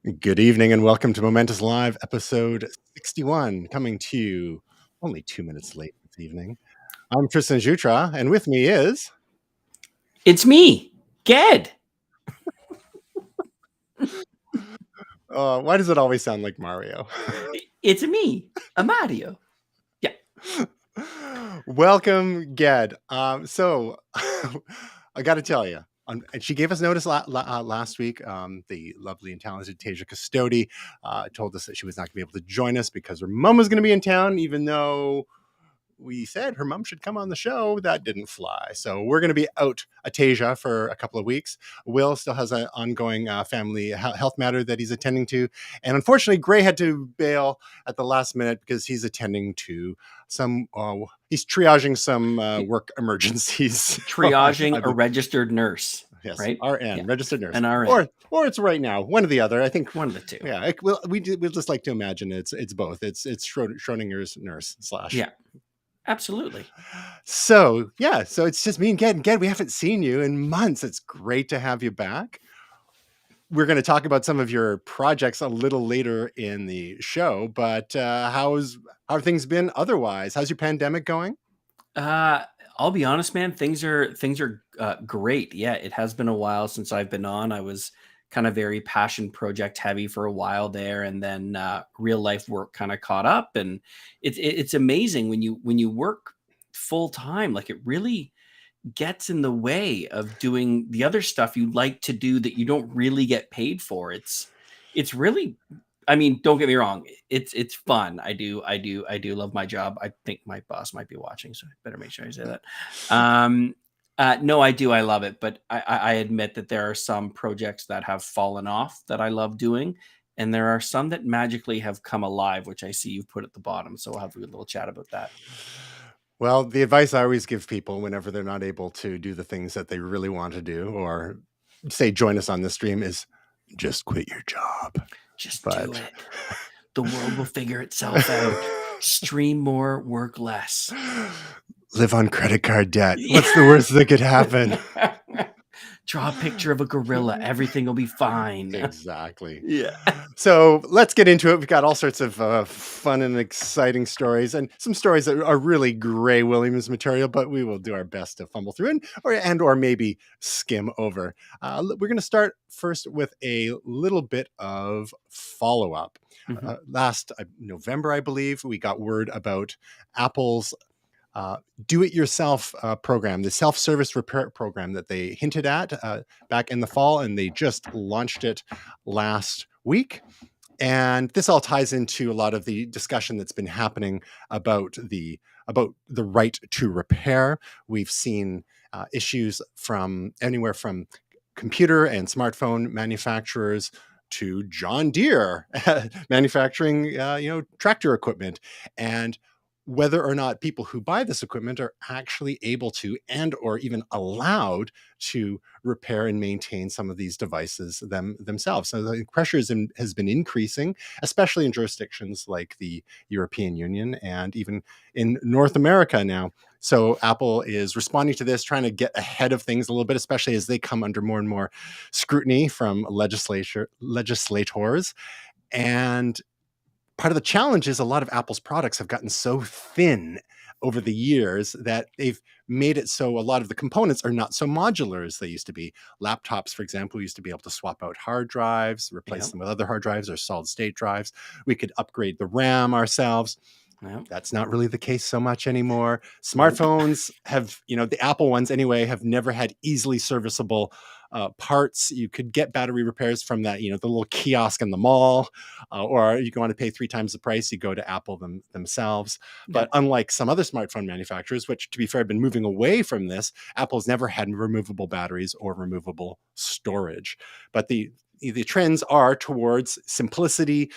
Good evening and welcome to Momentous Live, episode 61, coming to you only 2 minutes late this evening. I'm Tristan Jutra, and with me is... It's me, Ged. Why does it always sound like Mario? It's me, Amadio. Yeah. Welcome, Ged. So, I got to tell you, and she gave us notice last week. The lovely and talented Tasia Custodi told us that she was not going to be able to join us because her mom was going to be in town, even though we said her mom should come on the show. That didn't fly. So we're going to be out at Tasia for a couple of weeks. Will still has an ongoing family health matter that he's attending to. And unfortunately, Gray had to bail at the last minute because he's attending to some, he's triaging some work emergencies. Triaging a registered nurse. Yes, right? RN, Yeah. registered nurse. An RN. Or it's right now, one or the other. I think one of the two. Yeah, we'll just like to imagine it's both. It's Schrodinger's nurse / Yeah. Absolutely. So it's just me and Ged. We haven't seen you in months. It's great to have you back. We're going to talk about some of your projects a little later in the show, but how have things been otherwise? How's your pandemic going? I'll be honest, man. Things are great. Yeah, it has been a while since I've been on. I was kind of very passion project heavy for a while there, and then real life work kind of caught up. And it's amazing when you work full time. Like, it really gets in the way of doing the other stuff you like to do that you don't really get paid for. It's really, I mean, don't get me wrong, it's fun. I do love my job. I think my boss might be watching, so I better make sure I say that. No, I do. I love it. But I admit that there are some projects that have fallen off that I love doing. And there are some that magically have come alive, which I see you've put at the bottom. So we'll have a little chat about that. Well, the advice I always give people whenever they're not able to do the things that they really want to do, or say join us on the stream, is just quit your job. Just do it. The world will figure itself out. Stream more, work less. Live on credit card debt. What's the worst that could happen? Draw a picture of a gorilla. Everything will be fine. Exactly. Yeah. So let's get into it. We've got all sorts of fun and exciting stories, and some stories that are really Gray Williams material, but we will do our best to fumble through or maybe skim over. We're going to start first with a little bit of follow-up. Mm-hmm. Last November, I believe, we got word about Apple's do-it-yourself program, the self-service repair program that they hinted at back in the fall, and they just launched it last week. And this all ties into a lot of the discussion that's been happening about the right to repair. We've seen issues from anywhere from computer and smartphone manufacturers to John Deere manufacturing tractor equipment, and whether or not people who buy this equipment are actually able to and or even allowed to repair and maintain some of these devices themselves. So the pressure has been increasing, especially in jurisdictions like the European Union and even in North America now. So Apple is responding to this, trying to get ahead of things a little bit, especially as they come under more and more scrutiny from legislators. And part of the challenge is a lot of Apple's products have gotten so thin over the years that they've made it so a lot of the components are not so modular as they used to be. Laptops, for example, used to be able to swap out hard drives, replace them with other hard drives or solid state drives. We could upgrade the RAM ourselves. That's not really the case so much anymore. Smartphones have, the Apple ones anyway, have never had easily serviceable parts. You could get battery repairs from that, the little kiosk in the mall, or you want to pay 3 times the price, you go to Apple themselves. But unlike some other smartphone manufacturers, which to be fair have been moving away from this, Apple's never had removable batteries or removable storage. But the trends are towards simplicity,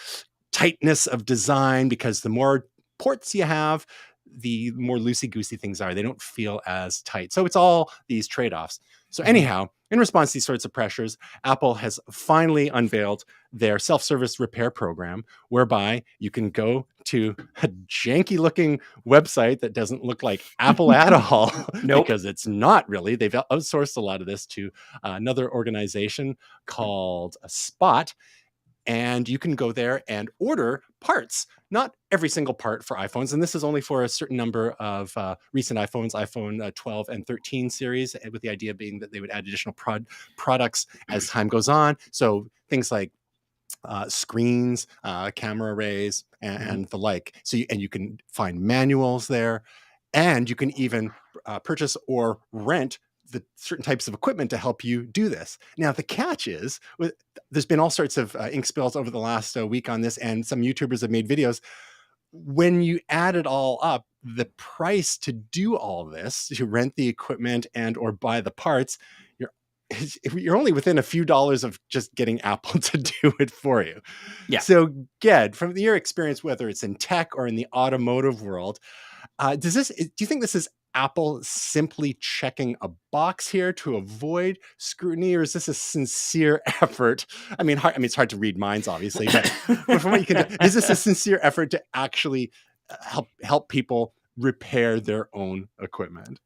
tightness of design, because the more ports you have, the more loosey-goosey things are. They don't feel as tight. So it's all these trade-offs. So anyhow, in response to these sorts of pressures, Apple has finally unveiled their self-service repair program, whereby you can go to a janky-looking website that doesn't look like Apple at all, because it's not really. They've outsourced a lot of this to another organization called Spot. and you can go there and order parts. Not every single part for iPhones, and this is only for a certain number of recent iPhones, iPhone 12 and 13 series, with the idea being that they would add additional products as time goes on. So things like screens, camera arrays, and the like. So you can find manuals there, and you can even purchase or rent the certain types of equipment to help you do this. Now, the catch is, there's been all sorts of ink spills over the last week on this, and some YouTubers have made videos. When you add it all up, the price to do all this, to rent the equipment and or buy the parts, you're only within a few dollars of just getting Apple to do it for you. Yeah. So, Ged, from your experience, whether it's in tech or in the automotive world, do you think this is Apple simply checking a box here to avoid scrutiny, or is this a sincere effort? I mean, it's hard to read minds, obviously, but from what you can do, is this a sincere effort to actually help people repair their own equipment?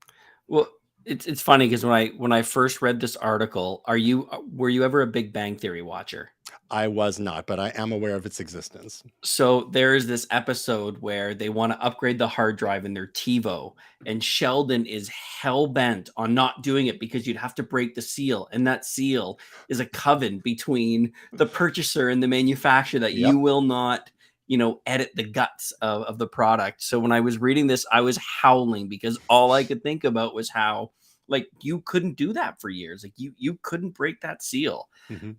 Well, it's funny because when I first read this article, were you ever a Big Bang Theory watcher? I was not, but I am aware of its existence. So there is this episode where they want to upgrade the hard drive in their TiVo, and Sheldon is hell bent on not doing it because you'd have to break the seal, and that seal is a coven between the purchaser and the manufacturer that you will not, edit the guts of the product. So when I was reading this, I was howling because all I could think about was how, like, you couldn't do that for years. Like you couldn't break that seal. Mm-hmm.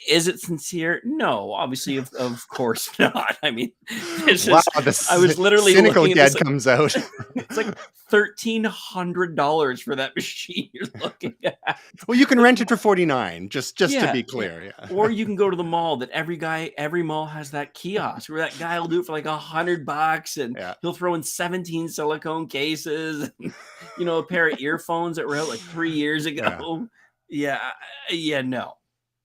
Is it sincere? No, obviously, of course not. I mean, I was literally cynical looking Ged at comes out. It's like $1,300 for that machine you're looking at. Well, you can rent it for $49, just to be clear. Yeah. Or you can go to the mall. That every mall has that kiosk where that guy will do it for like $100, and he'll throw in 17 silicone cases, and, a pair of earphones that were out like 3 years ago.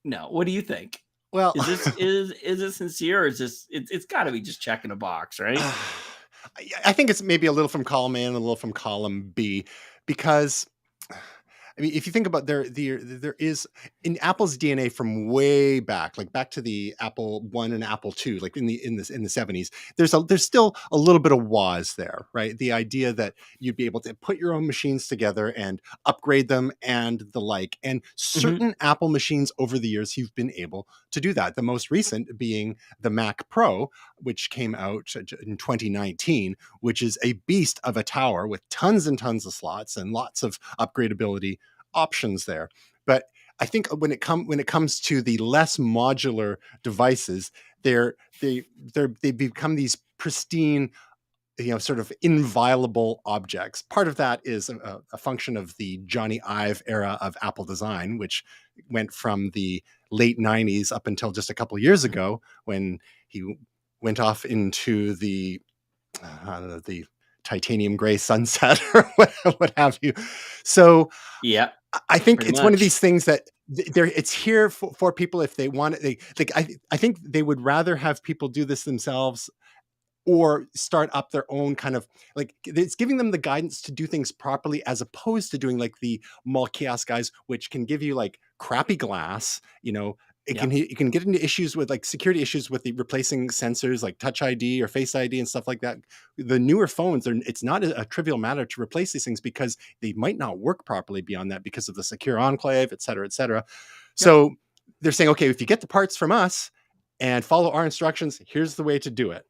No. What do you think? Well, is it sincere, or is this it's got to be just checking a box, right? I think it's maybe a little from column A and a little from column B, because I mean, if you think about there is in Apple's DNA from way back, like back to the Apple 1 and Apple 2, like in the 70s, there's still a little bit of waz there, right? The idea that you'd be able to put your own machines together and upgrade them and the like. And certain Apple machines over the years, you've been able to do that. The most recent being the Mac Pro, which came out in 2019, which is a beast of a tower with tons and tons of slots and lots of upgradability options there. But I think when it comes to the less modular devices, they become these pristine, sort of inviolable objects. Part of that is a function of the Johnny Ive era of Apple design, which went from the late 90s up until just a couple of years ago, when he went off into the titanium gray sunset or what have you. So yeah, I think it's one of these things that it's here for people if they want it. I think they would rather have people do this themselves, or start up their own kind of, like, it's giving them the guidance to do things properly, as opposed to doing like the mall kiosk guys, which can give you like crappy glass, you can get into issues with like security issues with the replacing sensors like Touch ID or Face ID and stuff like that. The newer phones, it's not a trivial matter to replace these things, because they might not work properly beyond that because of the secure enclave, et cetera, et cetera. So they're saying, okay, if you get the parts from us and follow our instructions, here's the way to do it.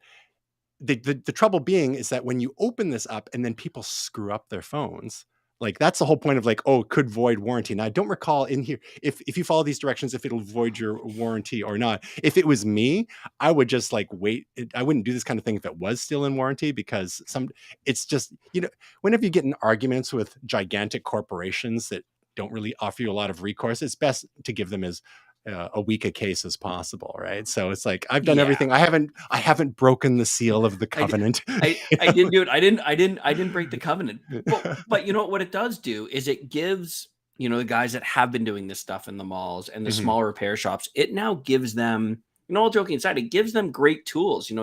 The trouble being is that when you open this up and then people screw up their phones, like, that's the whole point of like, oh, it could void warranty. Now, I don't recall in here if you follow these directions, if it'll void your warranty or not. If it was me, I would just like wait. I wouldn't do this kind of thing if it was still in warranty, because it's just, whenever you get in arguments with gigantic corporations that don't really offer you a lot of recourse, it's best to give them as a weak a case as possible, right? So it's like, I've done everything. I haven't broken the seal of the covenant. I didn't do it. I didn't break the covenant. But you know what it does do is it gives, the guys that have been doing this stuff in the malls and the smaller repair shops, it now gives them, all joking aside, it gives them great tools. It's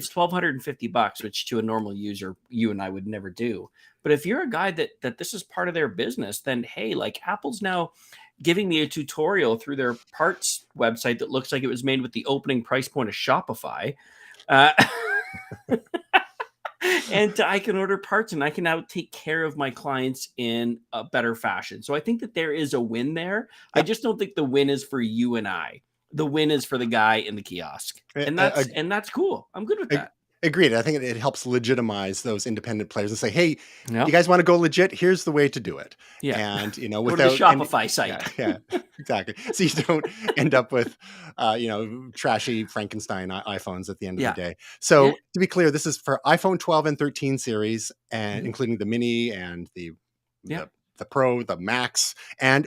$1,250, which to a normal user, you and I would never do. But if you're a guy that this is part of their business, then hey, like, Apple's now, giving me a tutorial through their parts website that looks like it was made with the opening price point of Shopify. Uh, and I can order parts, and I can now take care of my clients in a better fashion. So I think that there is a win there. I Yep. just don't think the win is for you and I. The win is for the guy in the kiosk, and that's cool. I'm good with that. Agreed. I think it helps legitimize those independent players and say, "Hey, Yep. you guys want to go legit? Here's the way to do it." Yeah. And Go to the Shopify site. Yeah, exactly. So you don't end up with, trashy Frankenstein iPhones at the end of the day. So to be clear, this is for iPhone 12 and 13 series, and including the Mini and the Pro, the Max,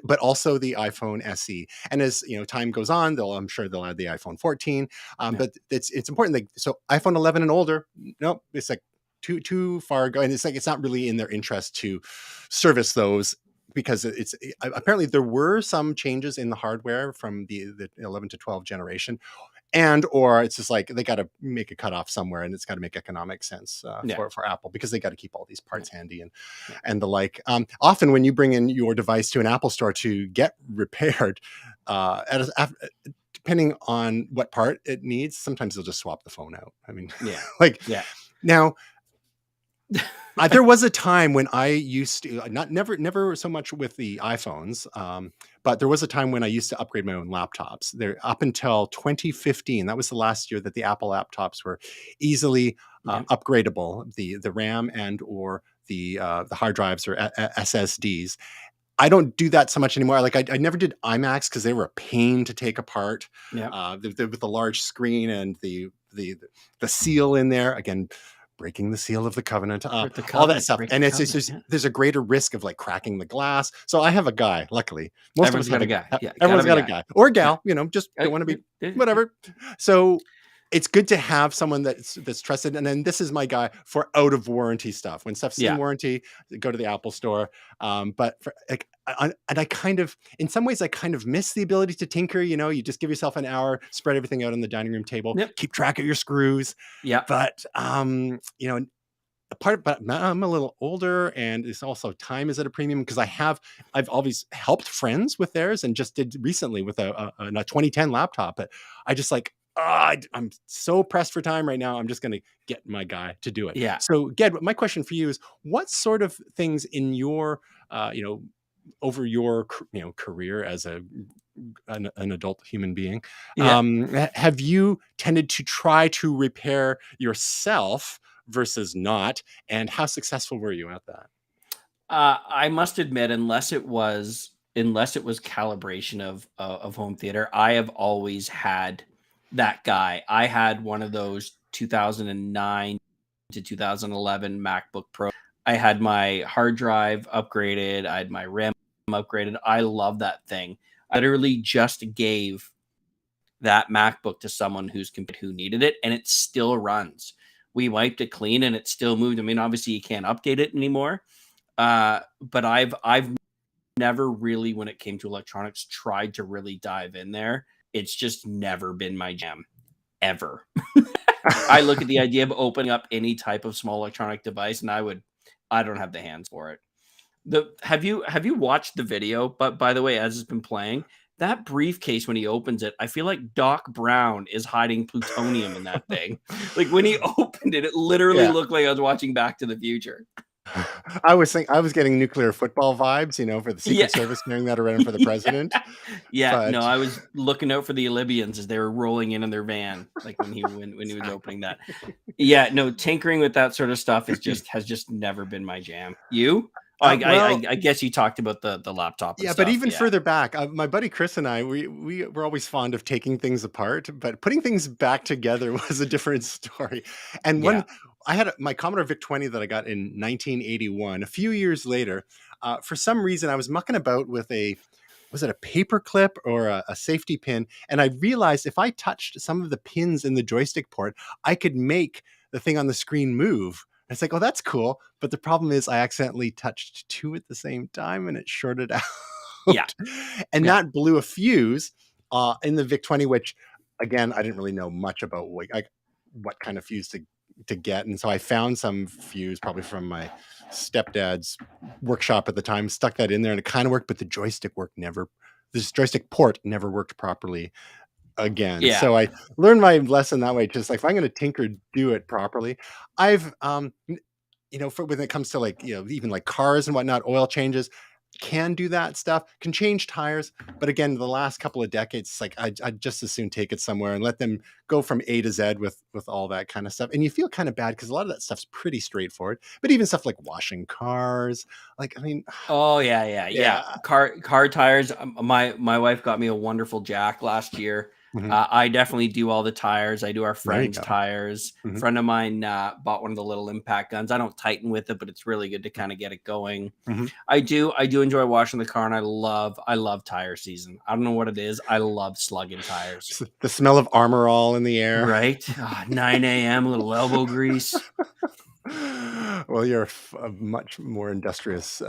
but also the iPhone SE. And as time goes on, I'm sure they'll add the iPhone 14. But it's important. Like, so iPhone 11 and older, nope, it's like too far ago, and it's like it's not really in their interest to service those, because it's apparently there were some changes in the hardware from the 11 to 12 generation. Or it's just like they got to make a cutoff somewhere, and it's got to make economic sense for Apple, because they got to keep all these parts handy and the like. Often when you bring in your device to an Apple store to get repaired, depending on what part it needs, sometimes they'll just swap the phone out. I mean, now. There was a time when I used to never so much with the iPhones, but there was a time when I used to upgrade my own laptops. There, up until 2015, that was the last year that the Apple laptops were easily upgradable, the RAM and or the hard drives or SSDs. I don't do that so much anymore. Like I never did iMacs because they were a pain to take apart. With the large screen and the seal in there. Again, breaking the seal of the covenant, all that stuff. And it's just, there's a greater risk of like cracking the glass. So I have a guy, luckily. Everyone's got a guy. Everyone's got a guy or gal, just don't want to be whatever. So it's good to have someone that's trusted. And then this is my guy for out of warranty stuff. When stuff's in warranty, go to the Apple store. But for, like, I kind of, in some ways, I kind of miss the ability to tinker. You just give yourself an hour, spread everything out on the dining room table, keep track of your screws. But but I'm a little older, and it's also time is at a premium, because I've always helped friends with theirs, and just did recently with a 2010 laptop. But I just like, I'm so pressed for time right now. I'm just going to get my guy to do it. So, Ged, my question for you is, what sort of things in your, over your, career as an adult human being, have you tended to try to repair yourself versus not? And how successful were you at that? I must admit, unless it was calibration of home theater, I have always had that guy. I had one of those 2009 to 2011 MacBook Pro. I had my hard drive upgraded. I had my RAM upgraded. I love that thing. I literally just gave that MacBook to someone who needed it, and it still runs. We wiped it clean, and it still moved. I mean, obviously you can't update it anymore. But I've never really, when it came to electronics, tried to really dive in there. It's just never been my jam, ever. I look at the idea of opening up any type of small electronic device, and I don't have the hands for it. Have you watched the video? But by the way, as it's been playing, that briefcase, when he opens it, I feel like Doc Brown is hiding plutonium in that thing. Like when he opened it, it literally looked like I was watching Back to the Future. I was getting nuclear football vibes, for the Secret Service carrying that around for the president. No, I was looking out for the Libyans as they were rolling in their van, like when he was opening that. No, tinkering with that sort of stuff has just never been my jam. You? I guess you talked about the laptop. And stuff. But even further back, my buddy Chris and I, we were always fond of taking things apart, but putting things back together was a different story. And I had my Commodore VIC-20 that I got in 1981. A few years later, for some reason, I was mucking about with was it a paper clip or a safety pin? And I realized if I touched some of the pins in the joystick port, I could make the thing on the screen move. It's like, oh, that's cool. But the problem is I accidentally touched two at the same time, and it shorted out. And that blew a fuse in the VIC-20, which, again, I didn't really know much about what kind of fuse to get. And so I found some fuse, probably from my stepdad's workshop at the time, stuck that in there, and it kind of worked, but the joystick worked never this joystick port never worked properly again. Yeah. So I learned my lesson that way. Just like if I'm going to tinker, do it properly. I've for when it comes to like even like cars and whatnot, oil changes can do that stuff, can change tires. But again, the last couple of decades, it's like I'd just as soon take it somewhere and let them go from A to Z with all that kind of stuff. And you feel kind of bad because a lot of that stuff's pretty straightforward. But even stuff like washing cars, like I mean, Oh yeah. yeah. Car tires. My wife got me a wonderful jack last year. Mhm. I definitely do all the tires. I do our There you friends' go. tires. Mhm. Friend of mine bought one of the little impact guns. I don't tighten with it, but it's really good to kind of get it going. Mhm. I do enjoy washing the car, and I love tire season. I don't know what it is. I love slugging tires. The smell of armor all in the air. Right? 9 a.m. a little elbow grease. Well, you're a much more industrious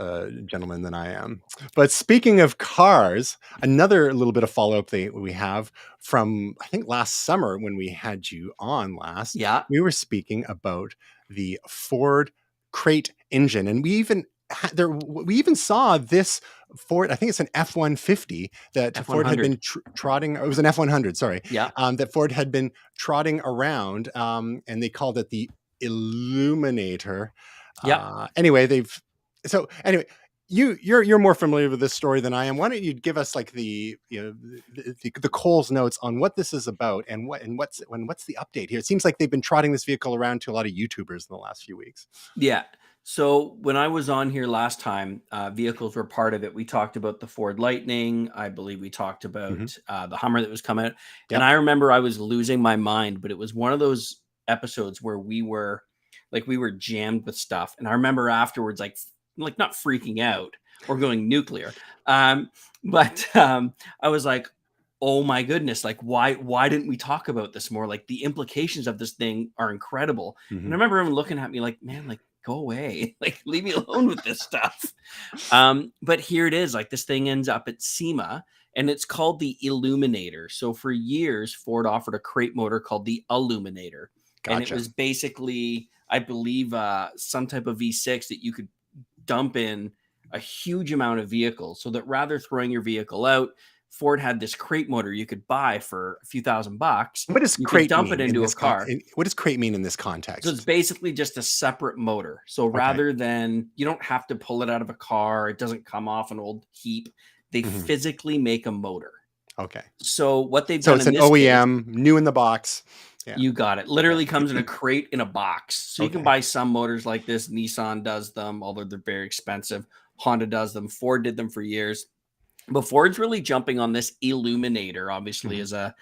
gentleman than I am. But speaking of cars, another little bit of follow up that we have from, I think, last summer when we had you on last, Yeah. we were speaking about the Ford crate engine. And we even saw this Ford, I think it's an F-150 that Ford had F100. been trotting. It was an F-100, sorry, Yeah. that Ford had been trotting around, and they called it the Illuminator. Yeah. Anyway, you're more familiar with this story than I am. Why don't you give us like the Cole's notes on what this is about and what's the update here? It seems like they've been trotting this vehicle around to a lot of YouTubers in the last few weeks. Yeah. So when I was on here last time, vehicles were part of it. We talked about the Ford Lightning. I believe we talked Hmm. about the Hummer that was coming out. And Yep. I remember I was losing my mind, but it was one of those episodes where we were jammed with stuff. And I remember afterwards, like not freaking out or going nuclear. Um, but I was like, oh my goodness, like why didn't we talk about this more? Like the implications of this thing are incredible. And I Hmm. remember everyone looking at me like, man, like go away, like leave me alone with this stuff. But here it is, like this thing ends up at SEMA and it's called the Illuminator. So for years, Ford offered a crate motor called the Illuminator. And it Gotcha. was basically, I believe, some type of V6 that you could dump in a huge amount of vehicles so that rather throwing your vehicle out, Ford had this crate motor you could buy for a few $1,000. What does You could crate dump it mean in into a this car. what does crate mean in this So it's context? basically just a separate motor. So Okay. rather than you don't have to pull it out of a car, it doesn't come off an old heap. They Hmm. physically make a motor. Okay. So what they've So done it's in an this case, OEM, new in the box. Yeah. you got it. Yeah. Literally comes in a crate in a box. So you can Okay. buy some motors like this. Nissan does them, although they're very expensive. Honda does them. Ford did them for years. But Ford's really jumping on this Illuminator, obviously, Hmm. as a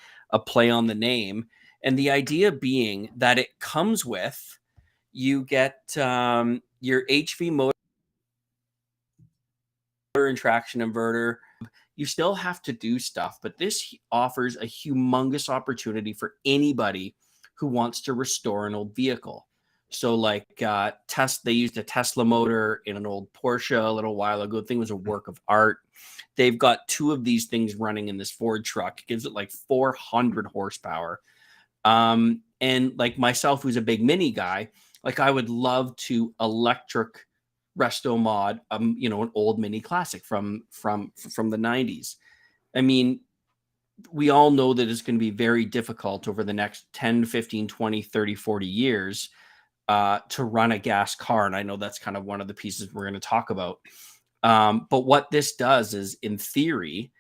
play on the name. And the idea being that it comes with, you get your HV motor and traction inverter. You still have to do stuff, but this offers a humongous opportunity for anybody who wants to restore an old vehicle. So, like they used a Tesla motor in an old Porsche a little while ago. The thing was a work of art. They've got two of these things running in this Ford truck. It gives it like 400 horsepower. And like myself, who's a big mini guy, like I would love to electric resto mod, an old mini classic from the 90s. I mean, we all know that it's going to be very difficult over the next 10, 15, 20, 30, 40 years to run a gas car. And I know that's kind of one of the pieces we're going to talk about. But what this does is, in theory,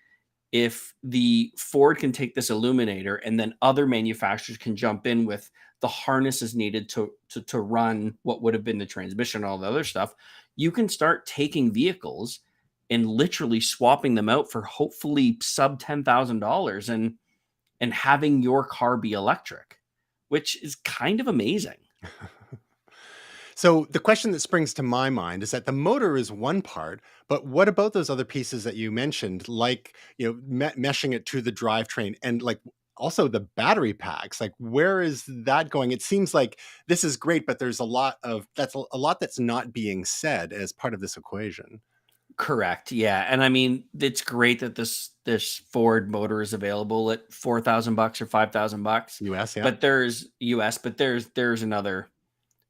if the Ford can take this Illuminator and then other manufacturers can jump in with the harnesses needed to run what would have been the transmission and all the other stuff, you can start taking vehicles and literally swapping them out for hopefully sub $10,000 and having your car be electric, which is kind of amazing. So the question that springs to my mind is that the motor is one part, but what about those other pieces that you mentioned, like meshing it to the drivetrain and like also the battery packs? Like, where is that going? It seems like this is great, but there's a lot that's not being said as part of this equation. Correct. Yeah. And I mean, it's great that this Ford motor is available at $4,000 or $5,000. US, yeah. But there's US, but there's another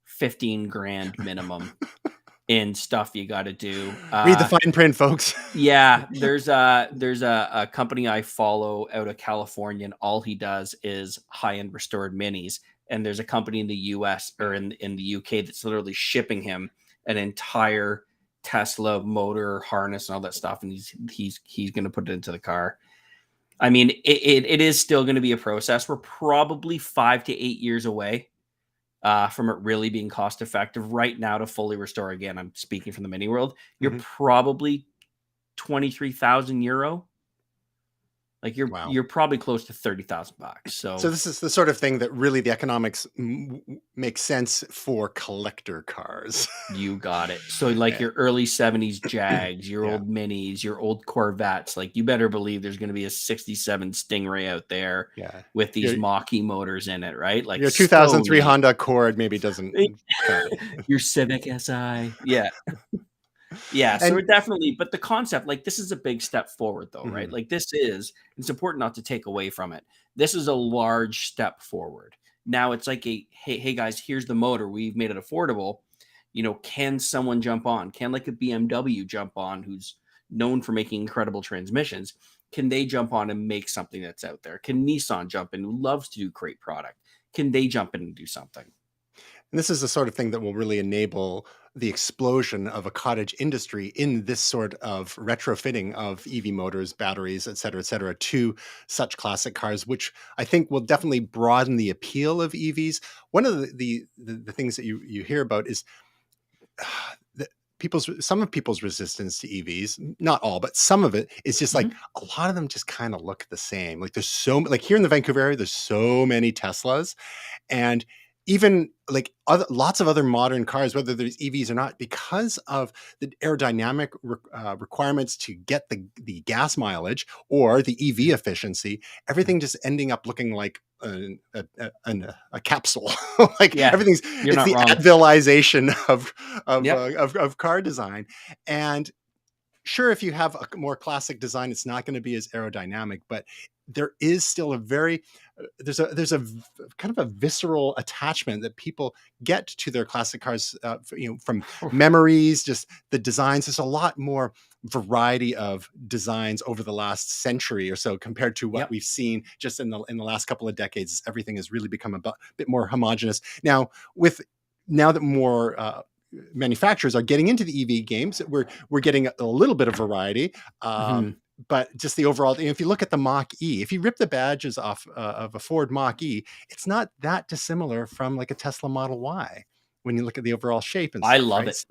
15 grand minimum in stuff you got to do. Read the fine print, folks. Yeah, there's a company I follow out of California, and all he does is high-end restored minis. And there's a company in the US or in the UK that's literally shipping him an entire Tesla motor harness and all that stuff, and he's going to put it into the car. I mean, it is still going to be a process. We're probably 5 to 8 years away from it really being cost effective. Right now, to fully restore, again, I'm speaking from the mini world, you're Mhm. probably 23,000 euro. Like Wow. you're probably close to 30,000 bucks. So So this is the sort of thing that really the economics makes sense for collector cars. you got it. So like Eh, your early 70s Jags, your yeah. old Minis, your old Corvettes, like you better believe there's going to be a 67 Stingray out there Yeah. with these Your Mach-E motors in it, right? Like your so 2003 neat. Honda Accord maybe doesn't cut it. Your Civic Si. Yeah. Yeah, so And it definitely, but the concept, like this is a big step forward though, right? mhm, Like it's important not to take away from it. This is a large step forward. Now it's like hey guys, here's the motor. We've made it affordable. Can someone jump on? Can like a BMW jump on who's known for making incredible transmissions? Can they jump on and make something that's out there? Can Nissan jump in who loves to do great product? Can they jump in and do something? and this is the sort of thing that will really enable the explosion of a cottage industry in this sort of retrofitting of EV motors, batteries, et cetera, to such classic cars, which I think will definitely broaden the appeal of EVs. One of the things that you hear about is the some of people's resistance to EVs, not all, but some of it is just like Mhm. a lot of them just kind of look the same. Like there's like here in the Vancouver area, there's so many Teslas, and even like lots of other modern cars, whether there's EVs or not, because of the aerodynamic requirements to get the gas mileage or the EV efficiency, everything just ending up looking like a capsule. Like Yeah, everything's you're it's not the wrong. Advilization Yep. of car design. And sure, if you have a more classic design, it's not going to be as aerodynamic, but there is still a very kind of a visceral attachment that people get to their classic cars, from memories, just the designs. There's a lot more variety of designs over the last century or so compared to what Yep. we've seen just in the last couple of decades. Everything has really become a bit more homogenous now. With now that more manufacturers are getting into the EV games, we're getting a little bit of variety. Mhm. But just the overall, if you look at the Mach E, if you rip the badges off of a Ford Mach E, it's not that dissimilar from like a Tesla Model Y when you look at the overall shape and I stuff, love right? it.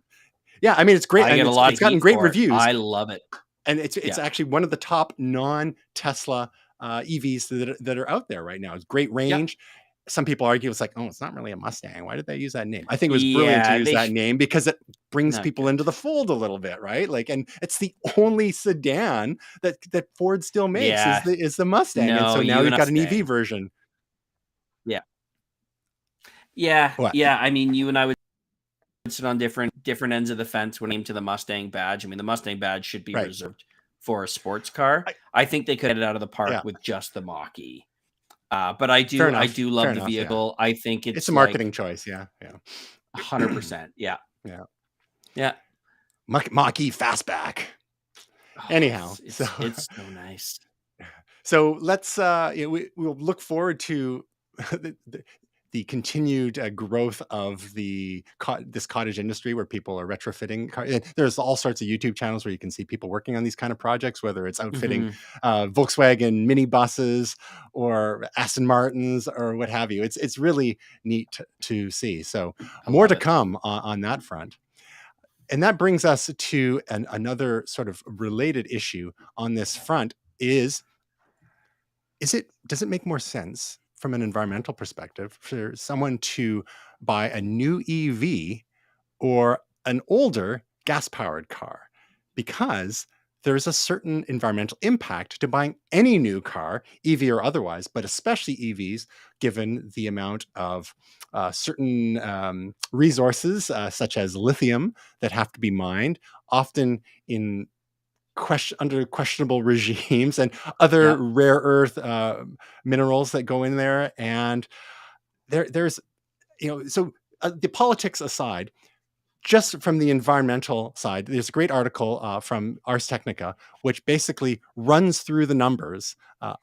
Yeah, I mean it's great, I and get a lot it's of gotten heat great for it. reviews, I love it. and it's Yeah. actually one of the top non-Tesla EVs that are out there right now. It's great Yep. range. Some people argue it's like, oh, it's not really a Mustang. Why did they use that name? I think it was brilliant to Yeah, use that name because it brings not people good. into the fold a little bit, right? Like, and it's the only sedan that Ford still makes Yeah. is the Mustang, and No, so now you we've and got an EV Mustang. version. Yeah. Yeah, What? yeah, I mean, you and I would sit on different ends of the fence when it came to the Mustang badge. I mean, the Mustang badge should be Right? reserved for a sports car. I, I think they could get it out of the park yeah. with just the Mach-E. But I Fair do I enough. do Fair love the enough. Yeah. vehicle. I think It's a it's marketing like choice. Yeah. Yeah. 100%. Yeah. Yeah. Yeah. Mach-E fastback. Oh, Anyhow, it's so nice. so let's we'll look forward to the continued growth of this cottage industry where people are retrofitting there's all sorts of YouTube channels where you can see people working on these kind of projects, whether it's outfitting Mhm. Volkswagen minibuses or Aston Martins or what have you. It's really neat to see. So I more love to it. come on that front. And that brings us to another sort of related issue on this front does it make more sense from an environmental perspective for someone to buy a new EV or an older gas powered car? Because there's a certain environmental impact to buying any new car, EV or otherwise, but especially EVs, given the amount of certain resources, such as lithium, that have to be mined, often in under questionable regimes, and other Yeah. rare earth minerals that go in there. And there's so the politics aside, just from the environmental side, there's a great article from Ars Technica, which basically runs through the numbers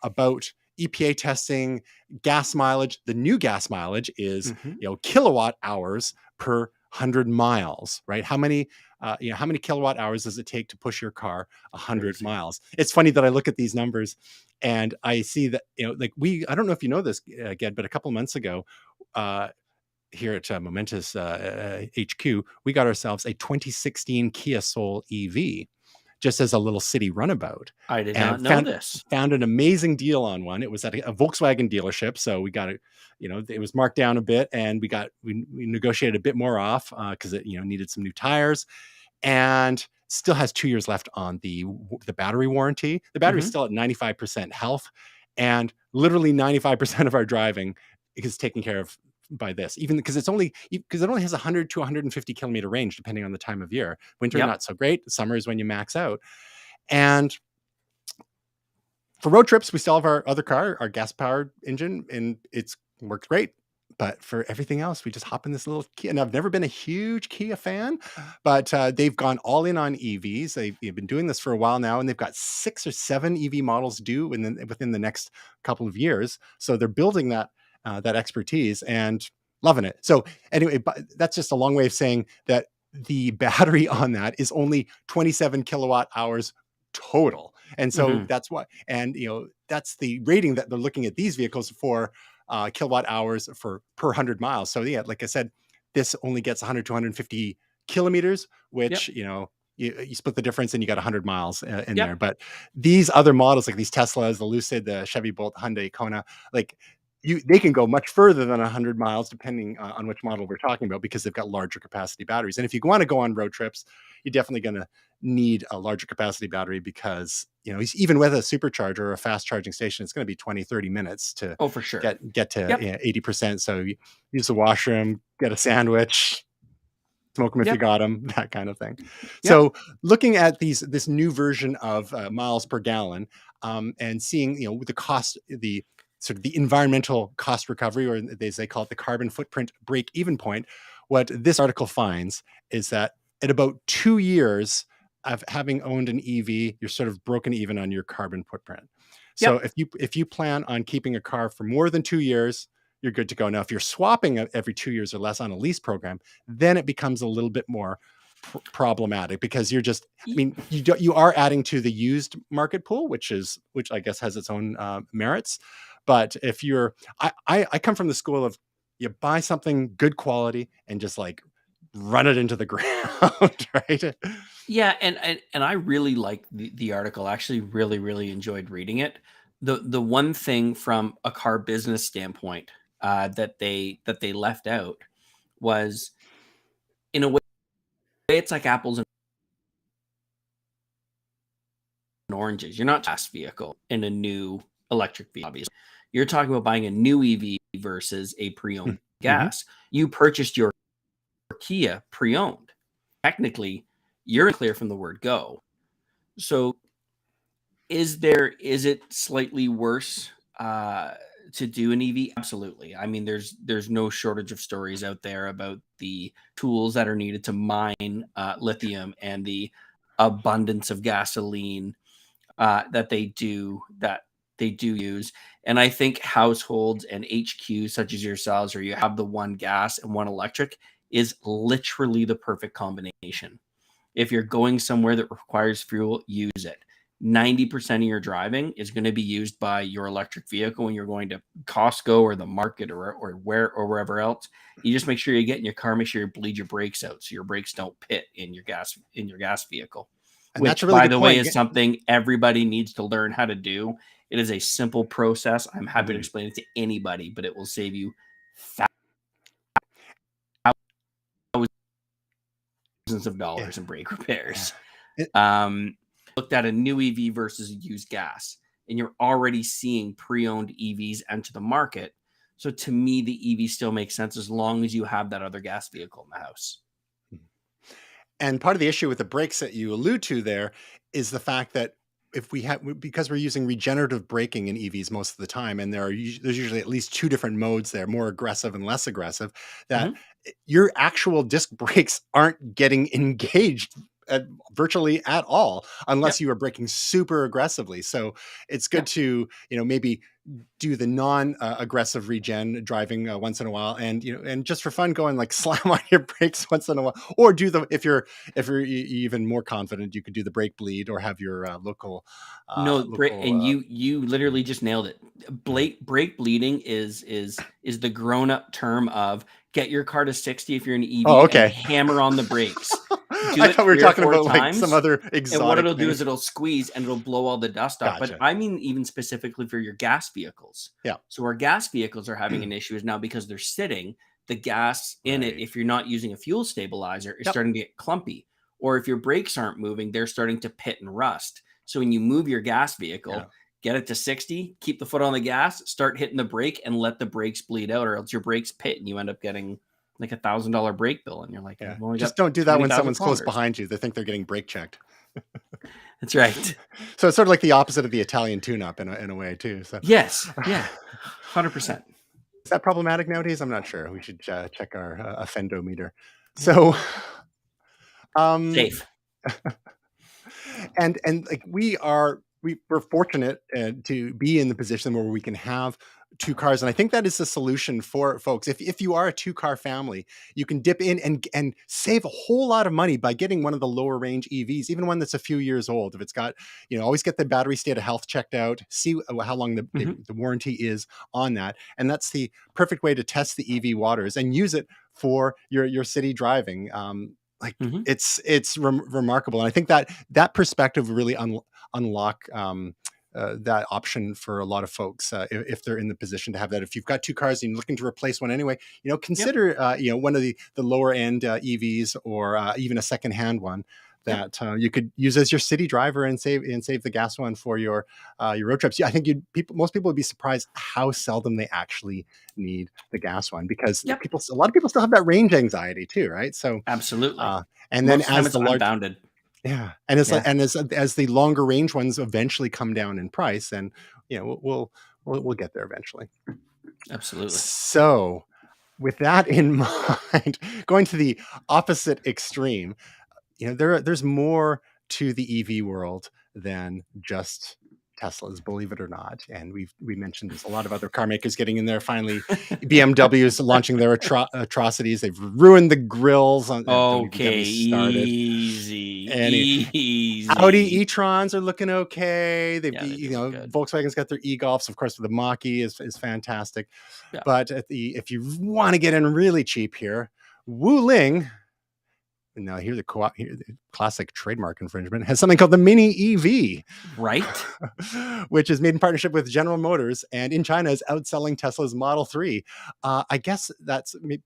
about EPA testing, gas mileage. The new gas mileage is kilowatt hours per 100 miles, right? How many kilowatt hours does it take to push your car 100 Crazy. miles? It's funny that I look at these numbers and I see that, like I don't know if you know this, Ged, but a couple of months ago, here at Momentous HQ, we got ourselves a 2016 Kia Soul EV, just as a little city runabout. I did not And know this. found an amazing deal on one. It was at a Volkswagen dealership, so we got it. It was marked down a bit, and we negotiated a bit more off because it needed some new tires, and still has 2 years left on the battery warranty. The battery's still at 95% health, and literally 95% of our driving is taken care of by this, even because it only has 100 to 150 kilometer range depending on the time of year. Winter, not so great. Summer is when you max out. And for road trips, we still have our other car, our gas powered engine, and it's worked great. But for everything else, we just hop in this little Kia. And I've never been a huge Kia fan, but they've gone all in on EVs. They've been doing this for a while now, and they've got 6 or 7 EV models due within the next couple of years. So they're building that expertise and loving it. So anyway, but that's just a long way of saying that the battery on that is only 27 kilowatt hours total. And so that's what, and that's the rating that they're looking at these vehicles for, kilowatt hours per 100 miles. So yeah, like I said, this only gets 100 to 150 kilometers, which, you split the difference and you got 100 miles in there. But these other models, like these Teslas, the Lucid, the Chevy Bolt, Hyundai Kona, like they can go much further than 100 miles depending on which model we're talking about, because they've got larger capacity batteries. And if you want to go on road trips, you're definitely going to need a larger capacity battery, because even with a supercharger or a fast charging station, it's going to be 20-30 minutes to for sure get to 80%. So you use the washroom, get a sandwich, smoke them if you got them, that kind of thing. So looking at this new version of miles per gallon, and seeing the cost, the sort of the environmental cost recovery, or as they call it, the carbon footprint break even point, what this article finds is that at about 2 years of having owned an EV, you're sort of broken even on your carbon footprint. So if you plan on keeping a car for more than 2 years, you're good to go. Now, if you're swapping every 2 years or less on a lease program, then it becomes a little bit more problematic, because you're just, you are adding to the used market pool, which I guess has its own merits. But if I come from the school of, you buy something good quality and just like run it into the ground, right? Yeah, and I really like the article. I actually really enjoyed reading it. The one thing from a car business standpoint that they left out was, in a way, it's like apples and oranges. You're not a gas vehicle in a new electric vehicle, obviously. You're talking about buying a new EV versus a pre-owned gas. You purchased your Kia pre-owned. Technically, you're clear from the word go. So is it slightly worse to do an EV? Absolutely. I mean, there's no shortage of stories out there about the tools that are needed to mine lithium, and the abundance of gasoline that they do use. And I think households and HQs such as yourselves, where you have the one gas and one electric, is literally the perfect combination. If you're going somewhere that requires fuel, use it. 90% of your driving is going to be used by your electric vehicle when you're going to Costco or the market or wherever else. You just make sure you get in your car, make sure you bleed your brakes out so your brakes don't pit in your gas vehicle. And which, that's a really by good the point. way, is something everybody needs to learn how to do. It is a simple process. I'm happy to explain it to anybody, but it will save you thousands of dollars in brake repairs. Looked at a new EV versus used gas, and you're already seeing pre-owned EVs enter the market. So to me, the EV still makes sense as long as you have that other gas vehicle in the house. And part of the issue with the brakes that you allude to there is the fact that if we have, because we're using regenerative braking in EVs most of the time, and there's usually at least two different modes there, more aggressive and less aggressive, that Mhm. your actual disc brakes aren't getting engaged virtually at all unless Yep. you are braking super aggressively. So it's good Yep. to, maybe do the non aggressive regen driving once in a while, and and just for fun, go and like slam on your brakes once in a while, or do the, if you're even more confident, you could do the brake bleed, or have your No, local and you literally just nailed it. yeah. Brake bleeding is the grown up term of get your car to 60 if you're an Oh, EV and okay. hammer on the brakes. Do I it thought we were 3 or talking 4 about like some times, other and what exotic it'll do thing. is it'll squeeze and it'll blow all the dust off. But Gotcha. I mean, even specifically for your gas vehicles. Yeah. So our gas vehicles are having an issue is now because they're sitting, the gas in it, Right. if you're not using a fuel stabilizer, is Yep. starting to get clumpy. Or if your brakes aren't moving, they're starting to pit and rust. So when you move your gas Yeah. vehicle, get it to 60, keep the foot on the gas, start hitting the brake, and let the brakes bleed out, or else your brakes pit and you end up getting like $1,000 brake bill. And you're like, Yeah. I've only Just got don't do that when 20,000 someone's close kilometers. behind you. They think they're getting brake checked. That's right. So it's sort of like the opposite of the Italian tune-up in a way too. So Yes. Yeah. 100%. is that problematic nowadays? I'm not sure. We should check our offendometer. Yeah. So, um, Safe. and like we're fortunate to be in the position where we can have two cars, and I think that is the solution for folks. If you are a two-car family, you can dip in and save a whole lot of money by getting one of the lower range EVs, even one that's a few years old. If it's got, always get the battery state of health checked out, see how long Mhm. the warranty is on that, and that's the perfect way to test the EV waters and use it for your city driving. Like Mhm. it's remarkable, and I think that perspective will really unlock that option for a lot of folks, if they're in the position to have that. If you've got two cars and you're looking to replace one anyway, Yep. consider one of the lower end EVs, or even a secondhand one Yep. that you could use as your city driver, and save the gas one for your road trips. Yeah, I think most people would be surprised how seldom they actually need the gas one, because Yep. a lot of people still have that range anxiety too, right? So, Absolutely. and then Most of the time as it's the large unbounded. yeah, and it's like, Yeah. and as the longer range ones eventually come down in price, and we'll get there eventually. Absolutely. So, with that in mind, going to the opposite extreme, there's more to the EV world than just Teslas, believe it or not. And we mentioned there's a lot of other car makers getting in there. Finally, BMW is launching their atrocities. They've ruined the grills on, don't even get me Okay, started. easy, Any Audi easy. e-trons are looking okay. Yeah, they do look good. Volkswagen's got their e-Golfs, of course, with the Mach-E is fantastic. Yeah. But if you want to get in really cheap here, Wuling, and now here's the classic trademark infringement, has something called the Mini EV, Right? which is made in partnership with General Motors, and in China is outselling Tesla's Model 3. I guess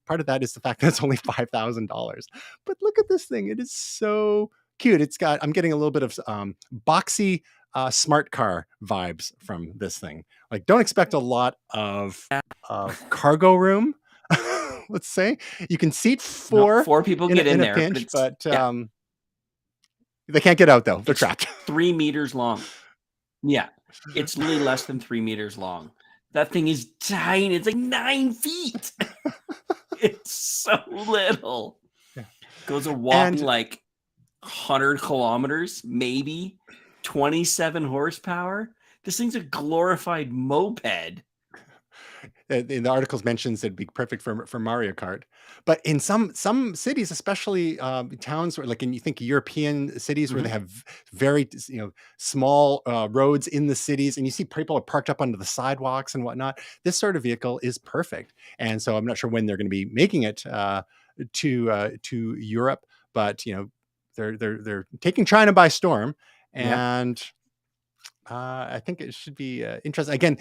part of that is the fact that it's only $5,000. But look at this thing. It is so cute. I'm getting a little bit of boxy smart car vibes from this thing. Like, don't expect a lot of cargo room. Let's say you can seat No, four 4 people get in in a there, but pinch, it's but yeah, they can't get out though. They're it's trapped. 3 meters long. Yeah, it's literally less than 3 meters long. That thing is tiny, it's like 9 feet. It's so little. Yeah. Goes a whopping, And like, 100 kilometers, maybe, 27 horsepower. This thing's a glorified moped. in the articles mentions it'd be perfect for Mario Kart. But in some cities, especially towns where, like, you think European cities where they Mhm. have very small roads in the cities, and you see people are parked up onto the sidewalks and whatnot, this sort of vehicle is perfect. And so I'm not sure when they're going to be making it to Europe, but they're taking China by storm, Yep. and I think it should be interesting. Again,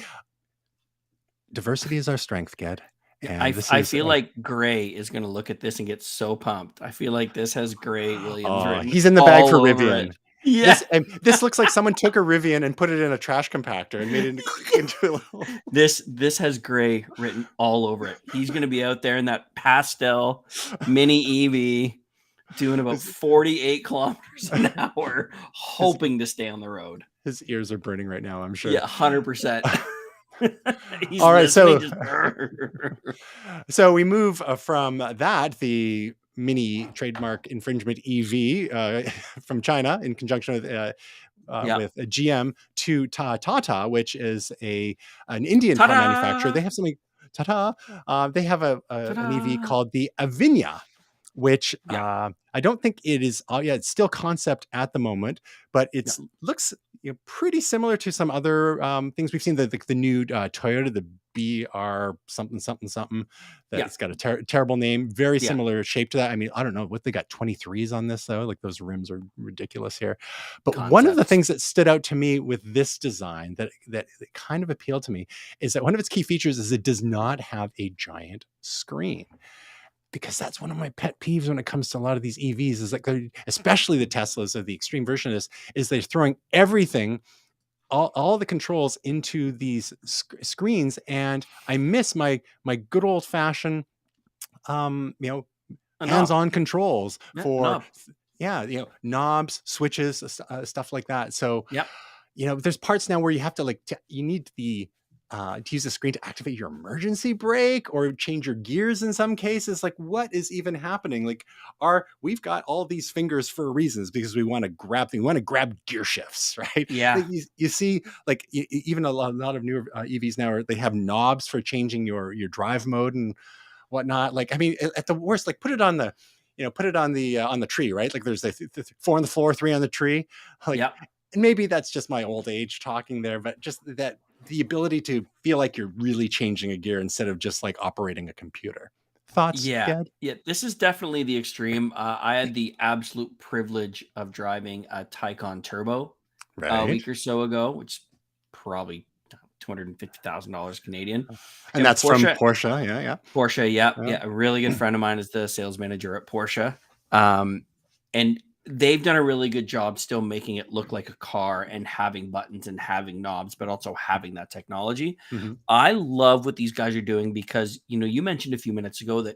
diversity is our strength, Ged. Yeah, And this I is feel like Gray is gonna look at this and get so pumped. I feel like this has Gray Williams oh, written he's in the bag all for over Rivian. it. Yeah. This looks like someone took a Rivian and put it in a trash compactor and made it into a little. This has Gray written all over it. He's gonna be out there in that pastel mini EV doing about 48 kilometers an hour, hoping to stay on the road. His ears are burning right now, I'm sure. Yeah, 100%. He's All right, listening. So we move from that, the mini trademark infringement EV from China in conjunction with GM, to Tata, which is an Indian car manufacturer. They have something. Tata. They have an EV called the Avinya, which I don't think it is. It's still concept at the moment, but it looks pretty similar to some other things we've seen. The new Toyota, the BR something something something. It's got a terrible name. Very similar shape to that. I mean, I don't know what they got 23s on this though. Like those rims are ridiculous here. But one of the things that stood out to me with this design that kind of appealed to me is that one of its key features is it does not have a giant screen. Because that's one of my pet peeves when it comes to a lot of these EVs, is like, especially the Teslas of the extreme version of this, is they're throwing everything, all the controls into these screens, and I miss my good old fashioned, hands-on controls for knobs, switches, stuff like that. So there's parts now where you have to you need the to use the screen to activate your emergency brake or change your gears in some cases. Like, what is even happening? Like, we've got all these fingers for reasons because we want to grab gear shifts, right? Yeah. Like you see, like even a lot of newer EVs now, they have knobs for changing your drive mode and whatnot. Like, I mean, at the worst, like put it on the tree, right? Like there's the 4 on the floor, 3 on the tree. Like, and maybe that's just my old age talking there, but just that the ability to feel like you're really changing a gear instead of just like operating a computer. Thoughts? Yeah. This is definitely the extreme. I had the absolute privilege of driving a Taycan Turbo a week or so ago, which is probably $250,000 Canadian. And that's Porsche, from Porsche. Porsche. A really good friend of mine is the sales manager at Porsche. And they've done a really good job still making it look like a car and having buttons and having knobs, but also having that technology. I love what these guys are doing because, you mentioned a few minutes ago that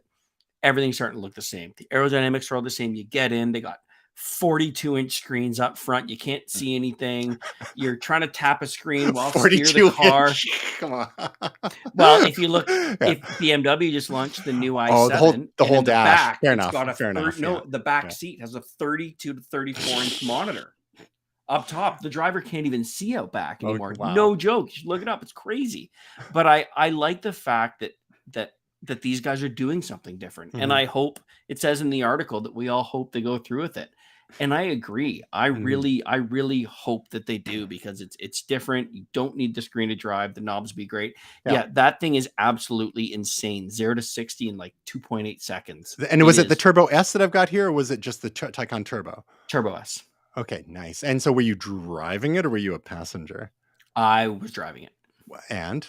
everything's starting to look the same. The aerodynamics are all the same. You get in, they got 42-inch screens up front. You can't see anything. You're trying to tap a screen while steer the car. Come on. Well, if you look, if BMW just launched the new i7, the whole dash. Back, fair enough. The back seat has a 32 to 34-inch monitor. Up top, the driver can't even see out back anymore. Wow. No joke. You should look it up. It's crazy. But I like the fact that these guys are doing something different. And I hope, it says in the article that we all hope they go through with it. And I agree. I really hope that they do because it's different. You don't need the screen to drive. The knobs be great. Yeah, that thing is absolutely insane. 0 to 60 in like 2.8 seconds. And was it the Turbo S that I've got here, or was it just the Taycan Turbo? Turbo S. Okay, nice. And so were you driving it or were you a passenger? I was driving it. And?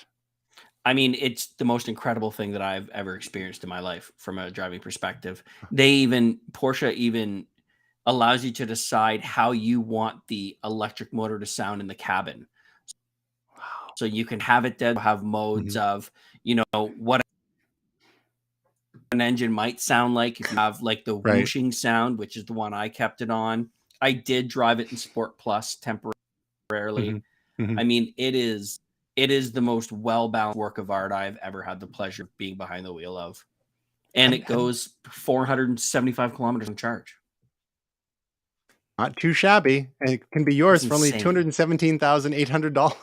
I mean, it's the most incredible thing that I've ever experienced in my life from a driving perspective. Porsche even allows you to decide how you want the electric motor to sound in the cabin. Wow. So you can have it have modes of, what an engine might sound like. If you have like the whooshing sound, which is the one I kept it on. I did drive it in Sport Plus temporarily. I mean, it is the most well-balanced work of art I've ever had the pleasure of being behind the wheel of. And it goes 475 kilometers on charge. Not too shabby. And it can be yours for only $217,800.